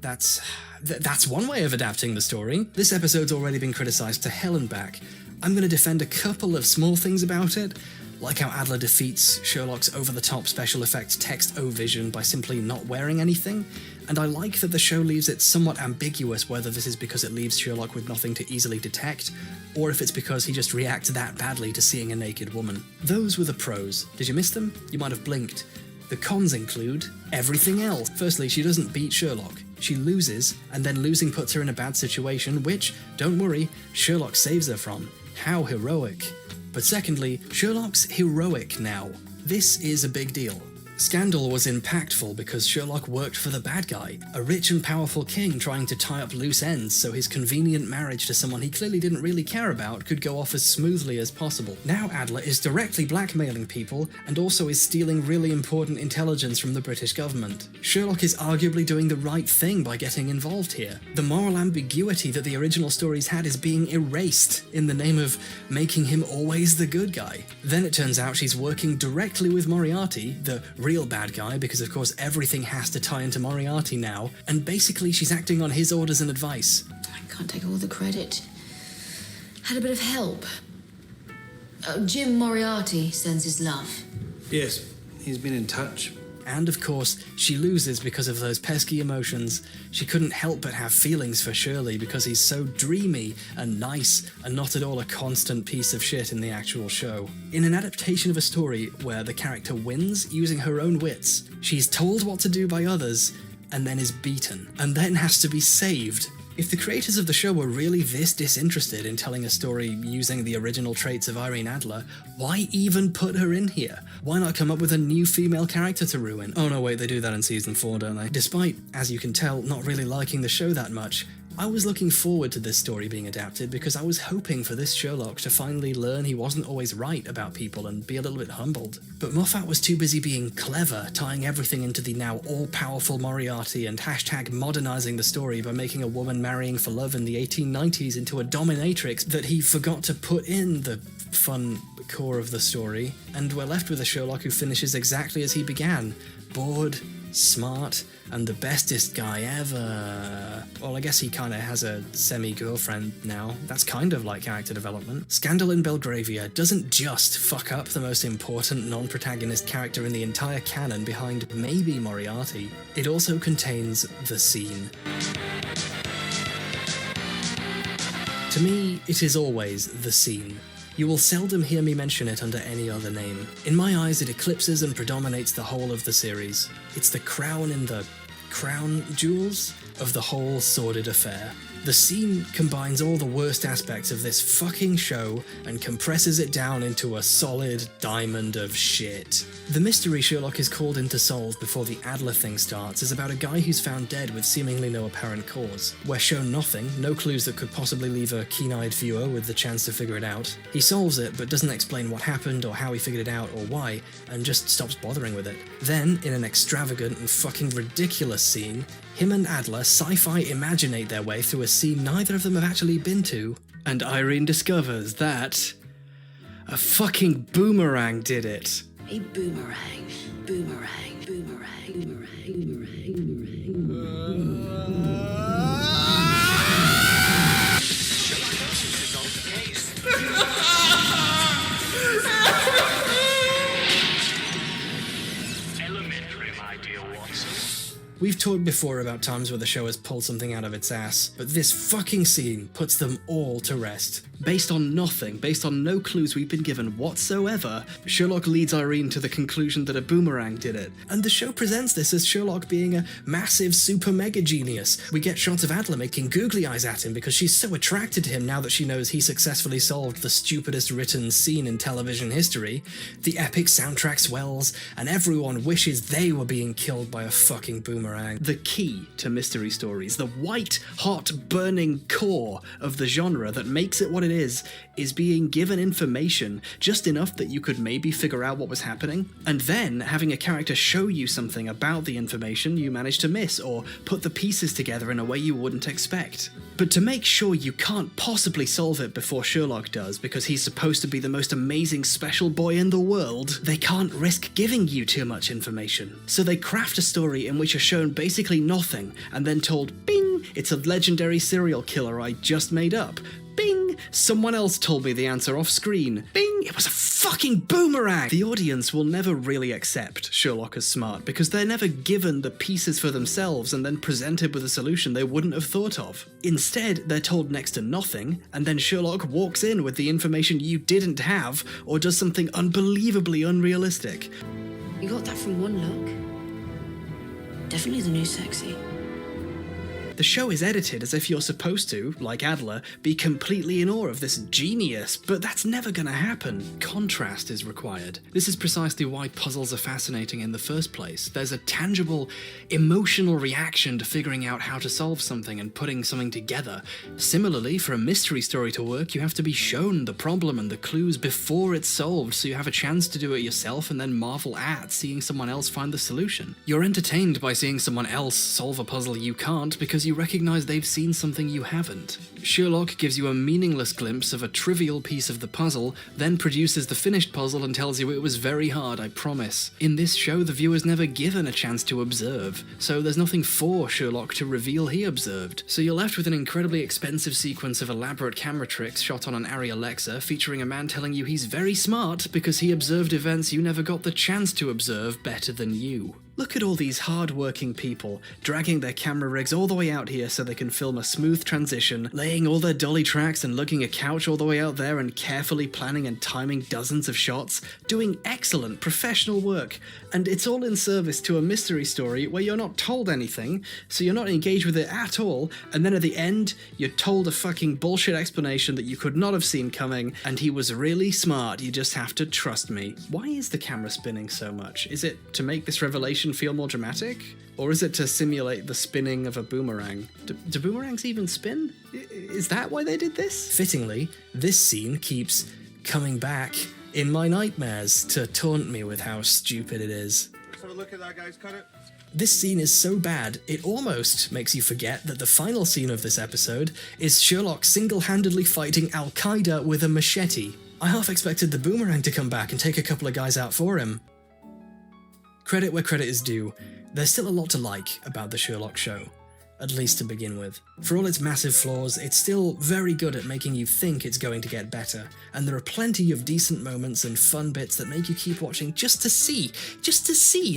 That's one way of adapting the story. This episode's already been criticised to hell and back. I'm going to defend a couple of small things about it, like how Adler defeats Sherlock's over-the-top special effects text-o-vision by simply not wearing anything, and I like that the show leaves it somewhat ambiguous whether this is because it leaves Sherlock with nothing to easily detect, or if it's because he just reacts that badly to seeing a naked woman. Those were the pros. Did you miss them? You might have blinked. The cons include everything else. Firstly, she doesn't beat Sherlock. She loses, and then losing puts her in a bad situation, which, don't worry, Sherlock saves her from. How heroic. But secondly, Sherlock's heroic now. This is a big deal. Scandal was impactful because Sherlock worked for the bad guy, a rich and powerful king trying to tie up loose ends so his convenient marriage to someone he clearly didn't really care about could go off as smoothly as possible. Now Adler is directly blackmailing people and also is stealing really important intelligence from the British government. Sherlock is arguably doing the right thing by getting involved here. The moral ambiguity that the original stories had is being erased in the name of making him always the good guy. Then it turns out she's working directly with Moriarty, the real bad guy, because of course everything has to tie into Moriarty now, and basically she's acting on his orders and advice. I can't take all the credit. Had a bit of help. Jim Moriarty sends his love. Yes, he's been in touch. And of course, she loses because of those pesky emotions. She couldn't help but have feelings for Shirley because he's so dreamy and nice and not at all a constant piece of shit in the actual show. In an adaptation of a story where the character wins using her own wits, she's told what to do by others and then is beaten, and then has to be saved. If the creators of the show were really this disinterested in telling a story using the original traits of Irene Adler, why even put her in here? Why not come up with a new female character to ruin? Oh no, wait, they do that in season 4, don't they? Despite, as you can tell, not really liking the show that much, I was looking forward to this story being adapted because I was hoping for this Sherlock to finally learn he wasn't always right about people and be a little bit humbled. But Moffat was too busy being clever, tying everything into the now all-powerful Moriarty and #modernizing the story by making a woman marrying for love in the 1890s into a dominatrix that he forgot to put in the fun core of the story, and we're left with a Sherlock who finishes exactly as he began, bored, smart, and the bestest guy ever. Well, I guess he kinda has a semi-girlfriend now. That's kind of like character development. Scandal in Belgravia doesn't just fuck up the most important non-protagonist character in the entire canon behind maybe Moriarty. It also contains the scene. To me, it is always the scene. You will seldom hear me mention it under any other name. In my eyes, it eclipses and predominates the whole of the series. It's the crown in the crown jewels of the whole sordid affair. The scene combines all the worst aspects of this fucking show and compresses it down into a solid diamond of shit. The mystery Sherlock is called in to solve before the Adler thing starts is about a guy who's found dead with seemingly no apparent cause. We're shown nothing, no clues that could possibly leave a keen-eyed viewer with the chance to figure it out. He solves it but doesn't explain what happened or how he figured it out or why, and just stops bothering with it. Then, in an extravagant and fucking ridiculous scene, him and Adler sci-fi imaginate their way through a scene neither of them have actually been to, and Irene discovers that a fucking boomerang did it. A boomerang, boomerang, boomerang, boomerang, boomerang. Elementary, my dear Watson. We've talked before about times where the show has pulled something out of its ass, but this fucking scene puts them all to rest. Based on nothing, based on no clues we've been given whatsoever, Sherlock leads Irene to the conclusion that a boomerang did it. And the show presents this as Sherlock being a massive super mega genius. We get shots of Adler making googly eyes at him because she's so attracted to him now that she knows he successfully solved the stupidest written scene in television history. The epic soundtrack swells, and everyone wishes they were being killed by a fucking boomerang. The key to mystery stories, the white, hot, burning core of the genre that makes it what it is being given information just enough that you could maybe figure out what was happening, and then having a character show you something about the information you managed to miss or put the pieces together in a way you wouldn't expect. But to make sure you can't possibly solve it before Sherlock does because he's supposed to be the most amazing special boy in the world, they can't risk giving you too much information. So they craft a story in which you're shown basically nothing and then told, bing, it's a legendary serial killer I just made up. Bing! Someone else told me the answer off screen. Bing! It was a fucking boomerang! The audience will never really accept Sherlock as smart because they're never given the pieces for themselves and then presented with a solution they wouldn't have thought of. Instead, they're told next to nothing, and then Sherlock walks in with the information you didn't have or does something unbelievably unrealistic. You got that from one look? Definitely the new sexy. The show is edited as if you're supposed to, like Adler, be completely in awe of this genius, but that's never gonna happen. Contrast is required. This is precisely why puzzles are fascinating in the first place. There's a tangible, emotional reaction to figuring out how to solve something and putting something together. Similarly, for a mystery story to work, you have to be shown the problem and the clues before it's solved, so you have a chance to do it yourself and then marvel at seeing someone else find the solution. You're entertained by seeing someone else solve a puzzle you can't because you recognize they've seen something you haven't. Sherlock gives you a meaningless glimpse of a trivial piece of the puzzle, then produces the finished puzzle and tells you it was very hard, I promise. In this show, the viewer's never given a chance to observe, so there's nothing for Sherlock to reveal he observed. So you're left with an incredibly expensive sequence of elaborate camera tricks shot on an Arri Alexa, featuring a man telling you he's very smart because he observed events you never got the chance to observe better than you. Look at all these hard-working people, dragging their camera rigs all the way out here so they can film a smooth transition, laying all their dolly tracks and lugging a couch all the way out there and carefully planning and timing dozens of shots, doing excellent professional work, and it's all in service to a mystery story where you're not told anything, so you're not engaged with it at all, and then at the end, you're told a fucking bullshit explanation that you could not have seen coming, and he was really smart, you just have to trust me. Why is the camera spinning so much? Is it to make this revelation feel more dramatic? Or is it to simulate the spinning of a boomerang? Do boomerangs even spin? Is that why they did this? Fittingly, this scene keeps coming back in my nightmares to taunt me with how stupid it is. Let's have a look at that, guys. Cut it. This scene is so bad, it almost makes you forget that the final scene of this episode is Sherlock single-handedly fighting Al-Qaeda with a machete. I half expected the boomerang to come back and take a couple of guys out for him. Credit where credit is due, there's still a lot to like about the Sherlock show, at least to begin with. For all its massive flaws, it's still very good at making you think it's going to get better, and there are plenty of decent moments and fun bits that make you keep watching just to see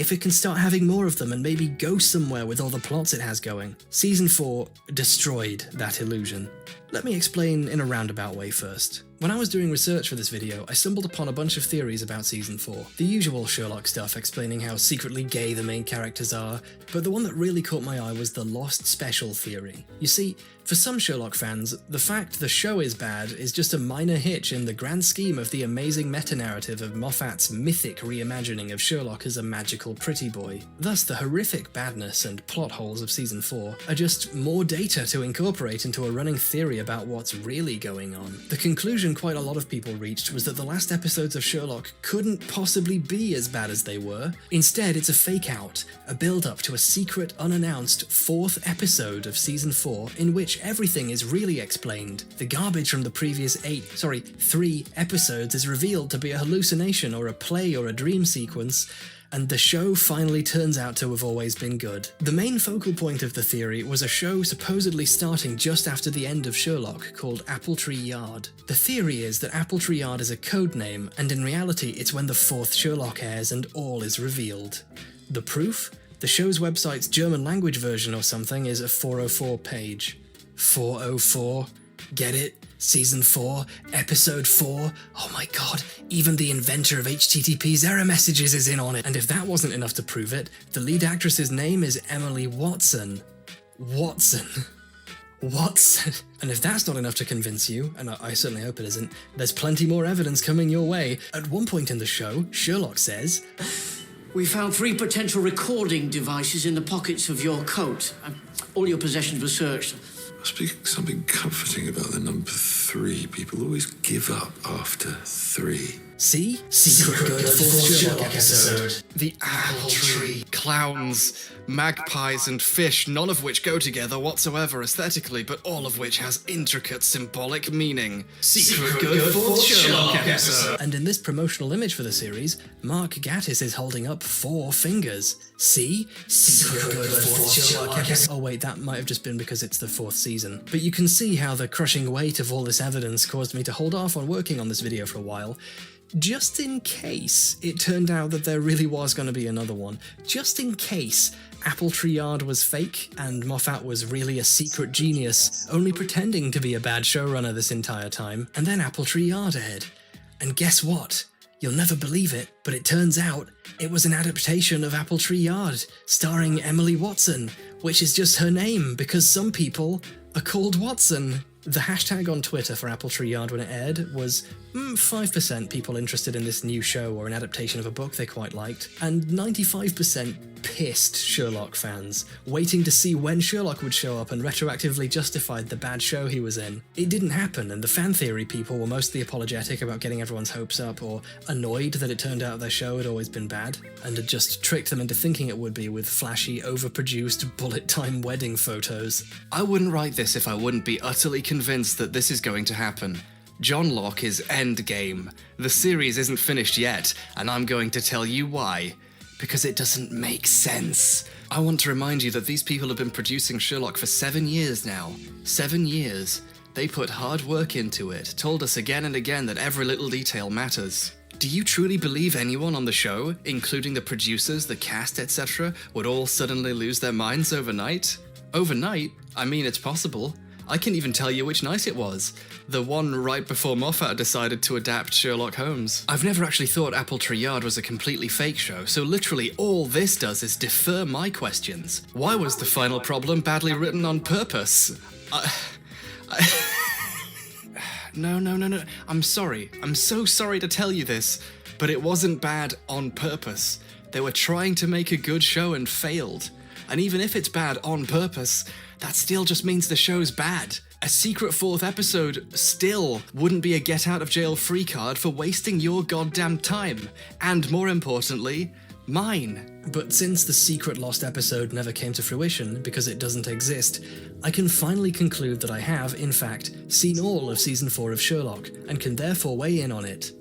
if it can start having more of them and maybe go somewhere with all the plots it has going. Season 4 destroyed that illusion. Let me explain in a roundabout way first. When I was doing research for this video, I stumbled upon a bunch of theories about Season 4. The usual Sherlock stuff explaining how secretly gay the main characters are, but the one that really caught my eye was the Lost Special theory. You see, for some Sherlock fans, the fact the show is bad is just a minor hitch in the grand scheme of the amazing meta-narrative of Moffat's mythic reimagining of Sherlock as a magical pretty boy. Thus, the horrific badness and plot holes of Season 4 are just more data to incorporate into a running theory about what's really going on. The conclusion quite a lot of people reached was that the last episodes of Sherlock couldn't possibly be as bad as they were. Instead, it's a fake-out, a build-up to a secret, unannounced 4th episode of Season 4 in which everything is really explained. The garbage from the previous 3 episodes is revealed to be a hallucination or a play or a dream sequence, and the show finally turns out to have always been good. The main focal point of the theory was a show supposedly starting just after the end of Sherlock called Appletree Yard. The theory is that Appletree Yard is a code name, and in reality it's when the 4th Sherlock airs and all is revealed. The proof? The show's website's German language version or something is a 404 page. 404? Get it? Season 4, Episode 4. Oh my god, even the inventor of HTTP's error messages is in on it. And if that wasn't enough to prove it, the lead actress's name is Emily Watson. Watson. And if that's not enough to convince you, and I certainly hope it isn't, there's plenty more evidence coming your way. At one point in the show, Sherlock says, "We found 3 potential recording devices in the pockets of your coat. All your possessions were searched." Must be something comforting about the number 3. People always give up after 3. See? Secret good 4th Sherlock episode. The apple tree. Clowns, magpies and fish, none of which go together whatsoever aesthetically, but all of which has intricate symbolic meaning. Secret good 4th Sherlock episode. And in this promotional image for the series, Mark Gatiss is holding up 4 fingers. See? Secret good 4th Sherlock episode. Oh wait, that might have just been because it's the 4th season. But you can see how the crushing weight of all this evidence caused me to hold off on working on this video for a while. Just in case it turned out that there really was going to be another one. Just in case Appletree Yard was fake and Moffat was really a secret genius, only pretending to be a bad showrunner this entire time. And then Appletree Yard aired. And guess what? You'll never believe it, but it turns out it was an adaptation of Appletree Yard, starring Emily Watson, which is just her name because some people are called Watson. The hashtag on Twitter for Appletree Yard when it aired was 5% people interested in this new show or an adaptation of a book they quite liked, and 95% pissed Sherlock fans, waiting to see when Sherlock would show up and retroactively justified the bad show he was in. It didn't happen, and the fan theory people were mostly apologetic about getting everyone's hopes up, or annoyed that it turned out their show had always been bad, and had just tricked them into thinking it would be with flashy, overproduced, bullet-time wedding photos. I wouldn't write this if I wouldn't be utterly convinced that this is going to happen. John Locke is endgame. The series isn't finished yet, and I'm going to tell you why. Because it doesn't make sense. I want to remind you that these people have been producing Sherlock for 7 years now. 7 years. They put hard work into it, told us again and again that every little detail matters. Do you truly believe anyone on the show, including the producers, the cast, etc., would all suddenly lose their minds overnight? Overnight? I mean, it's possible. I can even tell you which night it was. The one right before Moffat decided to adapt Sherlock Holmes. I've never actually thought Appletree Yard was a completely fake show, so literally all this does is defer my questions. Why was the final problem badly written on purpose? No. I'm sorry. I'm so sorry to tell you this, but it wasn't bad on purpose. They were trying to make a good show and failed. And even if it's bad on purpose, that still just means the show's bad. A secret 4th episode still wouldn't be a get out of jail free card for wasting your goddamn time. And more importantly, mine. But since the secret lost episode never came to fruition because it doesn't exist, I can finally conclude that I have, in fact, seen all of season 4 of Sherlock and can therefore weigh in on it.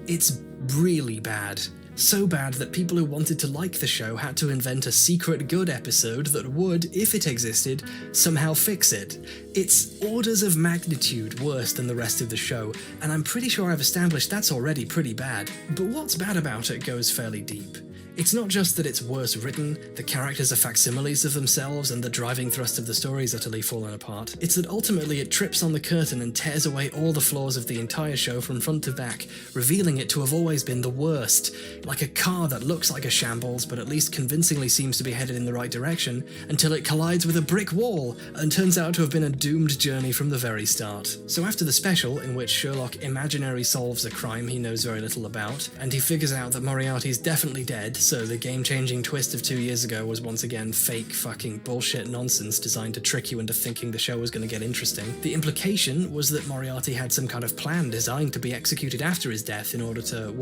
It's really bad. So bad that people who wanted to like the show had to invent a secret good episode that would, if it existed, somehow fix it. It's orders of magnitude worse than the rest of the show, and I'm pretty sure I've established that's already pretty bad. But what's bad about it goes fairly deep. It's not just that it's worse written, the characters are facsimiles of themselves, and the driving thrust of the story is utterly fallen apart. It's that ultimately it trips on the curtain and tears away all the flaws of the entire show from front to back, revealing it to have always been the worst. Like a car that looks like a shambles, but at least convincingly seems to be headed in the right direction, until it collides with a brick wall, and turns out to have been a doomed journey from the very start. So after the special, in which Sherlock imaginary solves a crime he knows very little about, and he figures out that Moriarty's definitely dead, so the game-changing twist of 2 years ago was once again fake fucking bullshit nonsense designed to trick you into thinking the show was going to get interesting. The implication was that Moriarty had some kind of plan designed to be executed after his death in order to,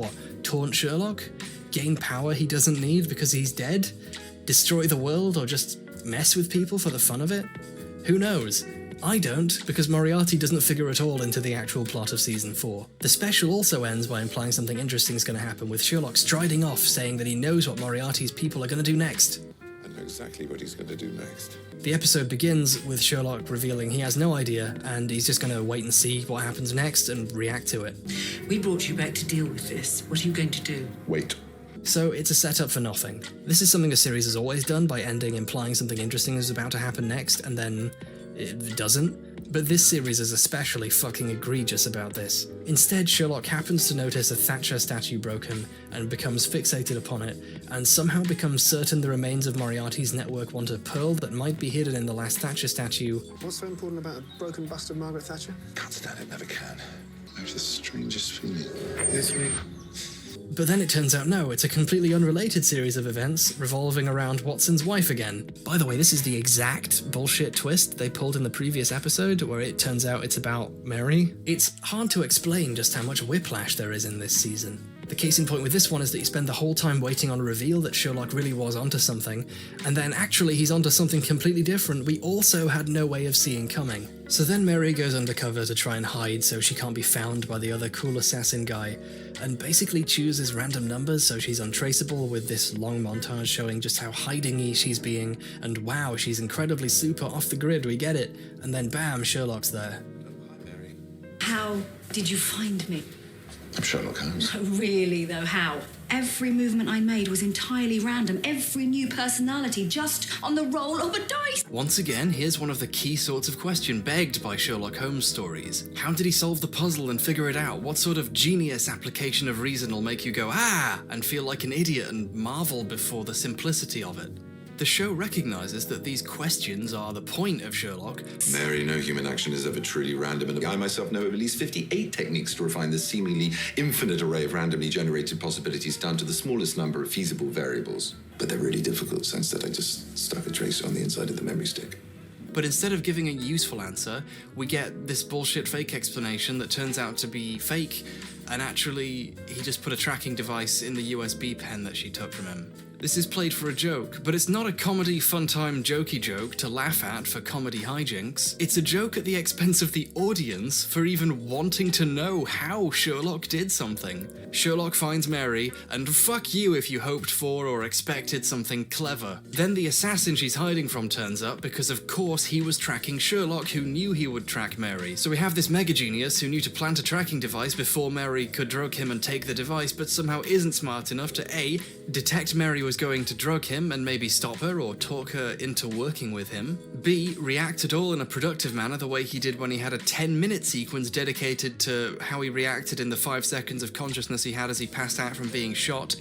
taunt Sherlock? Gain power he doesn't need because he's dead? Destroy the world or just mess with people for the fun of it? Who knows? I don't, because Moriarty doesn't figure at all into the actual plot of season 4. The special also ends by implying something interesting is going to happen, with Sherlock striding off saying that he knows what Moriarty's people are going to do next. I know exactly what he's going to do next. The episode begins with Sherlock revealing he has no idea, and he's just going to wait and see what happens next and react to it. We brought you back to deal with this. What are you going to do? Wait. So it's a setup for nothing. This is something the series has always done by ending implying something interesting is about to happen next, and then it doesn't. But this series is especially fucking egregious about this. Instead, Sherlock happens to notice a Thatcher statue broken and becomes fixated upon it, and somehow becomes certain the remains of Moriarty's network want a pearl that might be hidden in the last Thatcher statue. What's so important about a broken bust of Margaret Thatcher? Can't stand it, never can. There's the strangest feeling. This week. But then it turns out no, it's a completely unrelated series of events revolving around Watson's wife again. By the way, this is the exact bullshit twist they pulled in the previous episode, where it turns out it's about Mary. It's hard to explain just how much whiplash there is in this season. The case in point with this one is that you spend the whole time waiting on a reveal that Sherlock really was onto something, and then actually he's onto something completely different we also had no way of seeing coming. So then Mary goes undercover to try and hide so she can't be found by the other cool assassin guy, and basically chooses random numbers so she's untraceable, with this long montage showing just how hiding-y she's being, and wow, she's incredibly super off the grid, we get it, and then bam, Sherlock's there. How did you find me? I'm Sherlock Holmes. Really, though, how? Every movement I made was entirely random. Every new personality just on the roll of a dice. Once again, here's one of the key sorts of question begged by Sherlock Holmes stories. How did he solve the puzzle and figure it out? What sort of genius application of reason will make you go, ah, and feel like an idiot and marvel before the simplicity of it? The show recognizes that these questions are the point of Sherlock. Mary, no human action is ever truly random, and I myself know of at least 58 techniques to refine the seemingly infinite array of randomly generated possibilities down to the smallest number of feasible variables. But they're really difficult, since that I just stuck a tracer on the inside of the memory stick. But instead of giving a useful answer, we get this bullshit fake explanation that turns out to be fake, and actually, he just put a tracking device in the USB pen that she took from him. This is played for a joke, but it's not a comedy fun-time jokey joke to laugh at for comedy hijinks. It's a joke at the expense of the audience for even wanting to know how Sherlock did something. Sherlock finds Mary, and fuck you if you hoped for or expected something clever. Then the assassin she's hiding from turns up because of course he was tracking Sherlock, who knew he would track Mary. So we have this mega genius who knew to plant a tracking device before Mary could drug him and take the device, but somehow isn't smart enough to A, detect Mary was going to drug him and maybe stop her or talk her into working with him, B, react at all in a productive manner the way he did when he had a 10-minute sequence dedicated to how he reacted in the 5 seconds of consciousness he had as he passed out from being shot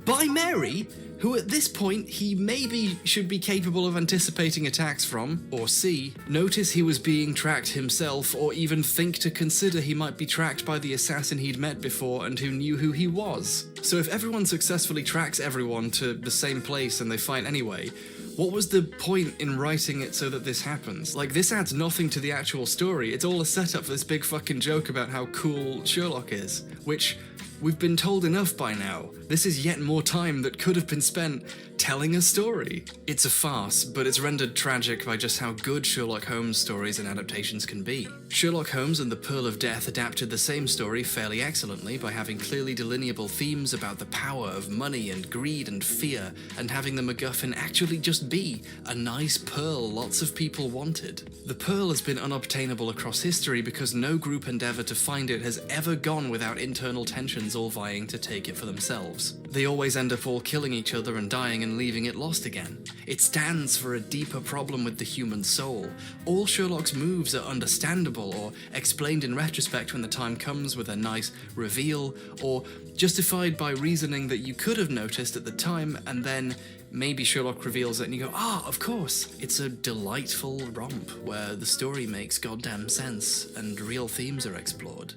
by Mary, who at this point he maybe should be capable of anticipating attacks from, or C, notice he was being tracked himself, or even think to consider he might be tracked by the assassin he'd met before and who knew who he was. So if everyone successfully tracks everyone to the same place and they fight anyway, what was the point in writing it so that this happens? Like, this adds nothing to the actual story. It's all a setup for this big fucking joke about how cool Sherlock is, which we've been told enough by now. This is yet more time that could have been spent telling a story. It's a farce, but it's rendered tragic by just how good Sherlock Holmes stories and adaptations can be. Sherlock Holmes and the Pearl of Death adapted the same story fairly excellently by having clearly delineable themes about the power of money and greed and fear, and having the MacGuffin actually just be a nice pearl lots of people wanted. The pearl has been unobtainable across history because no group endeavor to find it has ever gone without internal tensions all vying to take it for themselves. They always end up all killing each other and dying and leaving it lost again. It stands for a deeper problem with the human soul. All Sherlock's moves are understandable or explained in retrospect when the time comes with a nice reveal, or justified by reasoning that you could have noticed at the time, and then maybe Sherlock reveals it and you go, ah, of course. It's a delightful romp where the story makes goddamn sense and real themes are explored.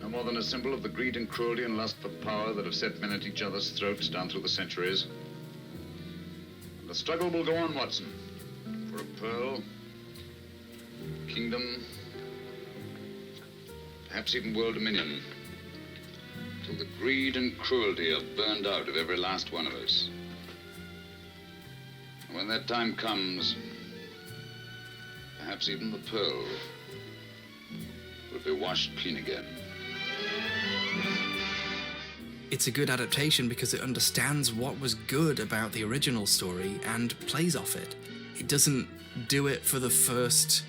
No more than a symbol of the greed and cruelty and lust for power that have set men at each other's throats down through the centuries. And the struggle will go on, Watson. For a pearl, kingdom, perhaps even world dominion. Till the greed and cruelty are burned out of every last one of us. And when that time comes, perhaps even the pearl will be washed clean again. It's a good adaptation because it understands what was good about the original story and plays off it. It doesn't do it for the first,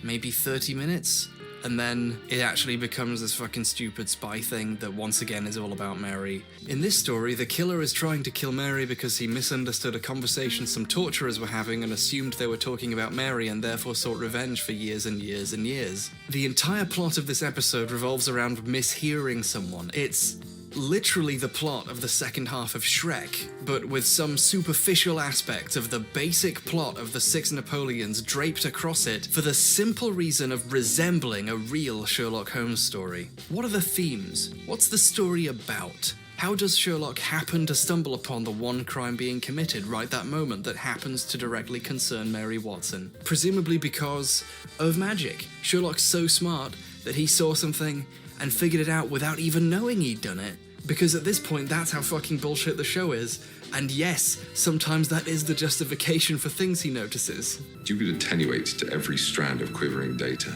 maybe 30 minutes, and then it actually becomes this fucking stupid spy thing that once again is all about Mary. In this story, the killer is trying to kill Mary because he misunderstood a conversation some torturers were having and assumed they were talking about Mary and therefore sought revenge for years and years and years. The entire plot of this episode revolves around mishearing someone. It's literally the plot of the second half of Shrek, but with some superficial aspects of the basic plot of the Six Napoleons draped across it for the simple reason of resembling a real Sherlock Holmes story. What are the themes? What's the story about? How does Sherlock happen to stumble upon the one crime being committed right that moment that happens to directly concern Mary Watson? Presumably because of magic. Sherlock's so smart that he saw something and figured it out without even knowing he'd done it. Because at this point, that's how fucking bullshit the show is. And yes, sometimes that is the justification for things he notices. You could attenuate to every strand of quivering data.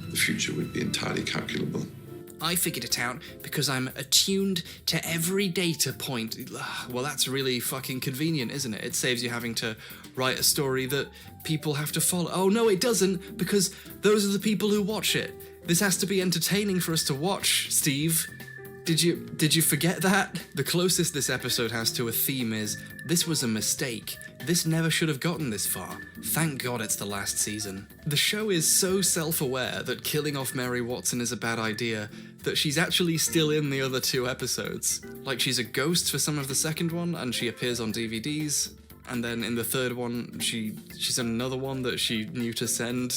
The future would be entirely calculable. I figured it out because I'm attuned to every data point. Well, that's really fucking convenient, isn't it? It saves you having to write a story that people have to follow. Oh, no, it doesn't, because those are the people who watch it. This has to be entertaining for us to watch, Steve. Did you forget that? The closest this episode has to a theme is, this was a mistake. This never should have gotten this far. Thank God it's the last season. The show is so self-aware that killing off Mary Watson is a bad idea that she's actually still in the other 2 episodes. Like, she's a ghost for some of the second one, and she appears on DVDs, and then in the third one, she's in another one that she knew to send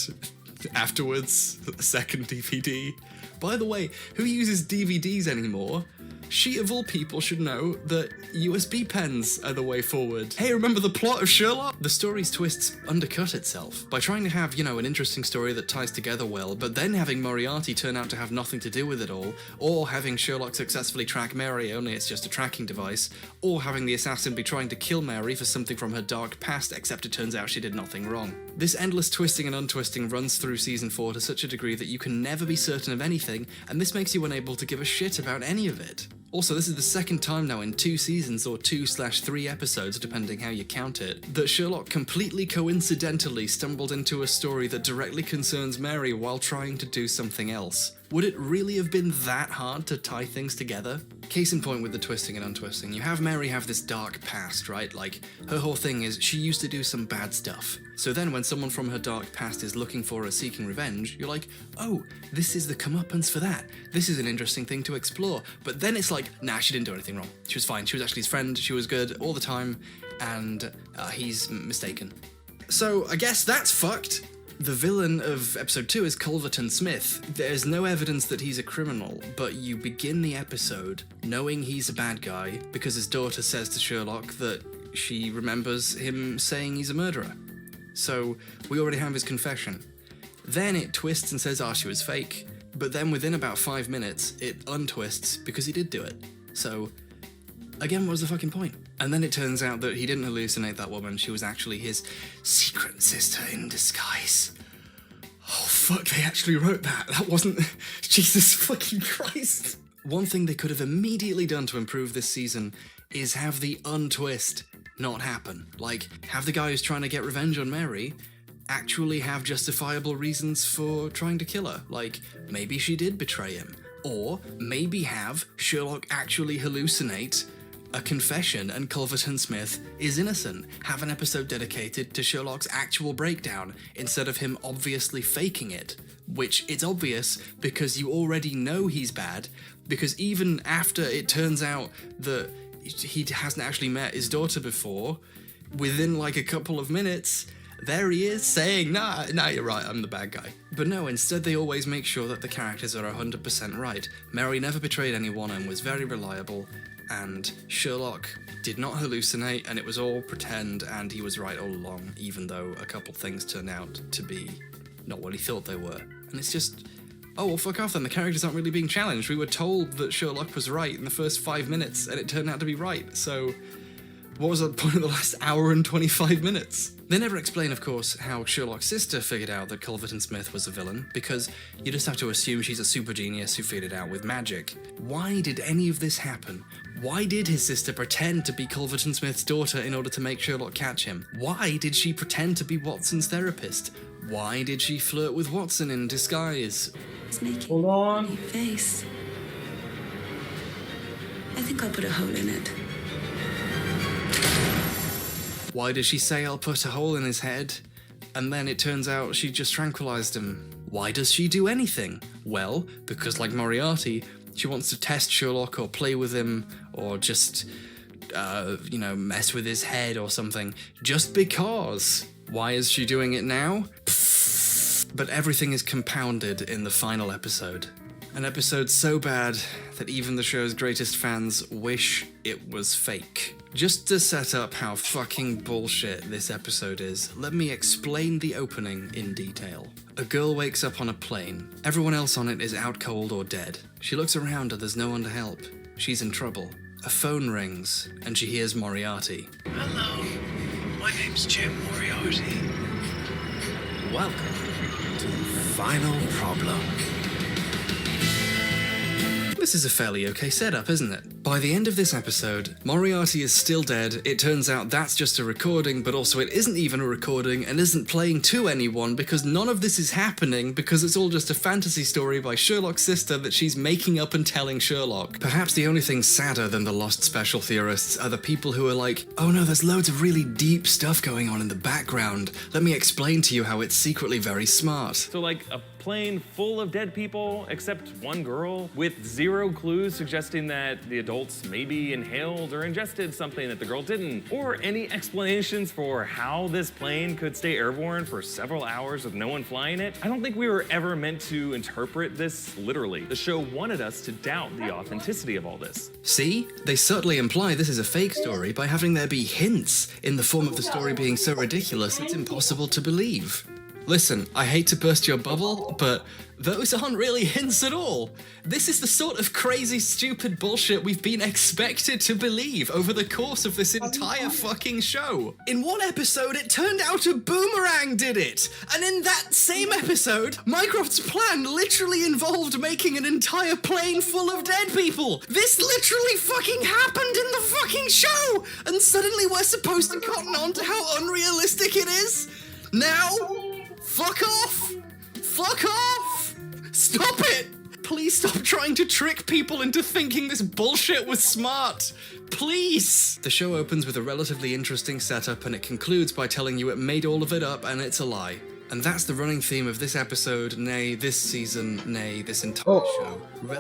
afterwards, a second DVD. By the way, who uses DVDs anymore? She, of all people, should know that USB pens are the way forward. Hey, remember the plot of Sherlock? The story's twists undercut itself by trying to have, an interesting story that ties together well, but then having Moriarty turn out to have nothing to do with it all, or having Sherlock successfully track Mary, only it's just a tracking device, or having the assassin be trying to kill Mary for something from her dark past, except it turns out she did nothing wrong. This endless twisting and untwisting runs through season 4 to such a degree that you can never be certain of anything, and this makes you unable to give a shit about any of it. Also, this is the second time now in 2 seasons, or 2/3 episodes, depending how you count it, that Sherlock completely coincidentally stumbled into a story that directly concerns Mary while trying to do something else. Would it really have been that hard to tie things together? Case in point with the twisting and untwisting, you have Mary have this dark past, right? Like, her whole thing is she used to do some bad stuff. So then when someone from her dark past is looking for her, seeking revenge, you're like, oh, this is the comeuppance for that. This is an interesting thing to explore. But then it's like, nah, she didn't do anything wrong. She was fine. She was actually his friend. She was good all the time. And he's mistaken. So I guess that's fucked. The villain of episode 2 is Culverton Smith. There's no evidence that he's a criminal, but you begin the episode knowing he's a bad guy because his daughter says to Sherlock that she remembers him saying he's a murderer. So we already have his confession. Then it twists and says, she was fake. But then within about 5 minutes, it untwists because he did do it. So, again, what was the fucking point? And then it turns out that he didn't hallucinate that woman. She was actually his secret sister in disguise. Oh, fuck, they actually wrote that. That wasn't... Jesus fucking Christ. One thing they could have immediately done to improve this season is have the untwist not happen. Like, have the guy who's trying to get revenge on Mary actually have justifiable reasons for trying to kill her. Like, maybe she did betray him. Or maybe have Sherlock actually hallucinate a confession and Culverton Smith is innocent. Have an episode dedicated to Sherlock's actual breakdown instead of him obviously faking it, which it's obvious because you already know he's bad, because even after it turns out that he hasn't actually met his daughter before, within like a couple of minutes, there he is saying, nah, you're right, I'm the bad guy. But no, instead they always make sure that the characters are 100% right. Mary never betrayed anyone and was very reliable, and Sherlock did not hallucinate, and it was all pretend, and he was right all along, even though a couple things turned out to be not what he thought they were. And it's just, oh, well, fuck off then, the characters aren't really being challenged. We were told that Sherlock was right in the first 5 minutes, and it turned out to be right, so what was the point of the last hour and 25 minutes? They never explain, of course, how Sherlock's sister figured out that Culverton Smith was a villain, because you just have to assume she's a super genius who figured it out with magic. Why did any of this happen? Why did his sister pretend to be Culverton Smith's daughter in order to make Sherlock catch him? Why did she pretend to be Watson's therapist? Why did she flirt with Watson in disguise? It's making a new face. I think I'll put a hole in it. Why did she say, I'll put a hole in his head? And then it turns out she just tranquilized him. Why does she do anything? Well, because like Moriarty, she wants to test Sherlock or play with him or just, mess with his head or something. Just because. Why is she doing it now? But everything is compounded in the final episode. An episode so bad that even the show's greatest fans wish it was fake. Just to set up how fucking bullshit this episode is, let me explain the opening in detail. A girl wakes up on a plane. Everyone else on it is out cold or dead. She looks around and there's no one to help. She's in trouble. A phone rings and she hears Moriarty. Hello, my name's Jim Moriarty. Welcome to the final problem. This is a fairly okay setup, isn't it? By the end of this episode, Moriarty is still dead. It turns out that's just a recording, but also it isn't even a recording and isn't playing to anyone because none of this is happening because it's all just a fantasy story by Sherlock's sister that she's making up and telling Sherlock. Perhaps the only thing sadder than the lost special theorists are the people who are like, oh no, there's loads of really deep stuff going on in the background. Let me explain to you how it's secretly very smart. So like a plane full of dead people except one girl with zero clues suggesting that the adults maybe inhaled or ingested something that the girl didn't, or any explanations for how this plane could stay airborne for several hours with no one flying it. I don't think we were ever meant to interpret this literally. The show wanted us to doubt the authenticity of all this. See? They subtly imply this is a fake story by having there be hints in the form of the story being so ridiculous it's impossible to believe. Listen, I hate to burst your bubble, but those aren't really hints at all. This is the sort of crazy, stupid bullshit we've been expected to believe over the course of this entire fucking show. In one episode, it turned out a boomerang did it, and in that same episode, Mycroft's plan literally involved making an entire plane full of dead people. This literally fucking happened in the fucking show, and suddenly we're supposed to cotton on to how unrealistic it is? Now? Fuck off! Fuck off! Stop it! Please stop trying to trick people into thinking this bullshit was smart. Please! The show opens with a relatively interesting setup and it concludes by telling you it made all of it up and it's a lie. And that's the running theme of this episode, nay, this season, nay, this entire show.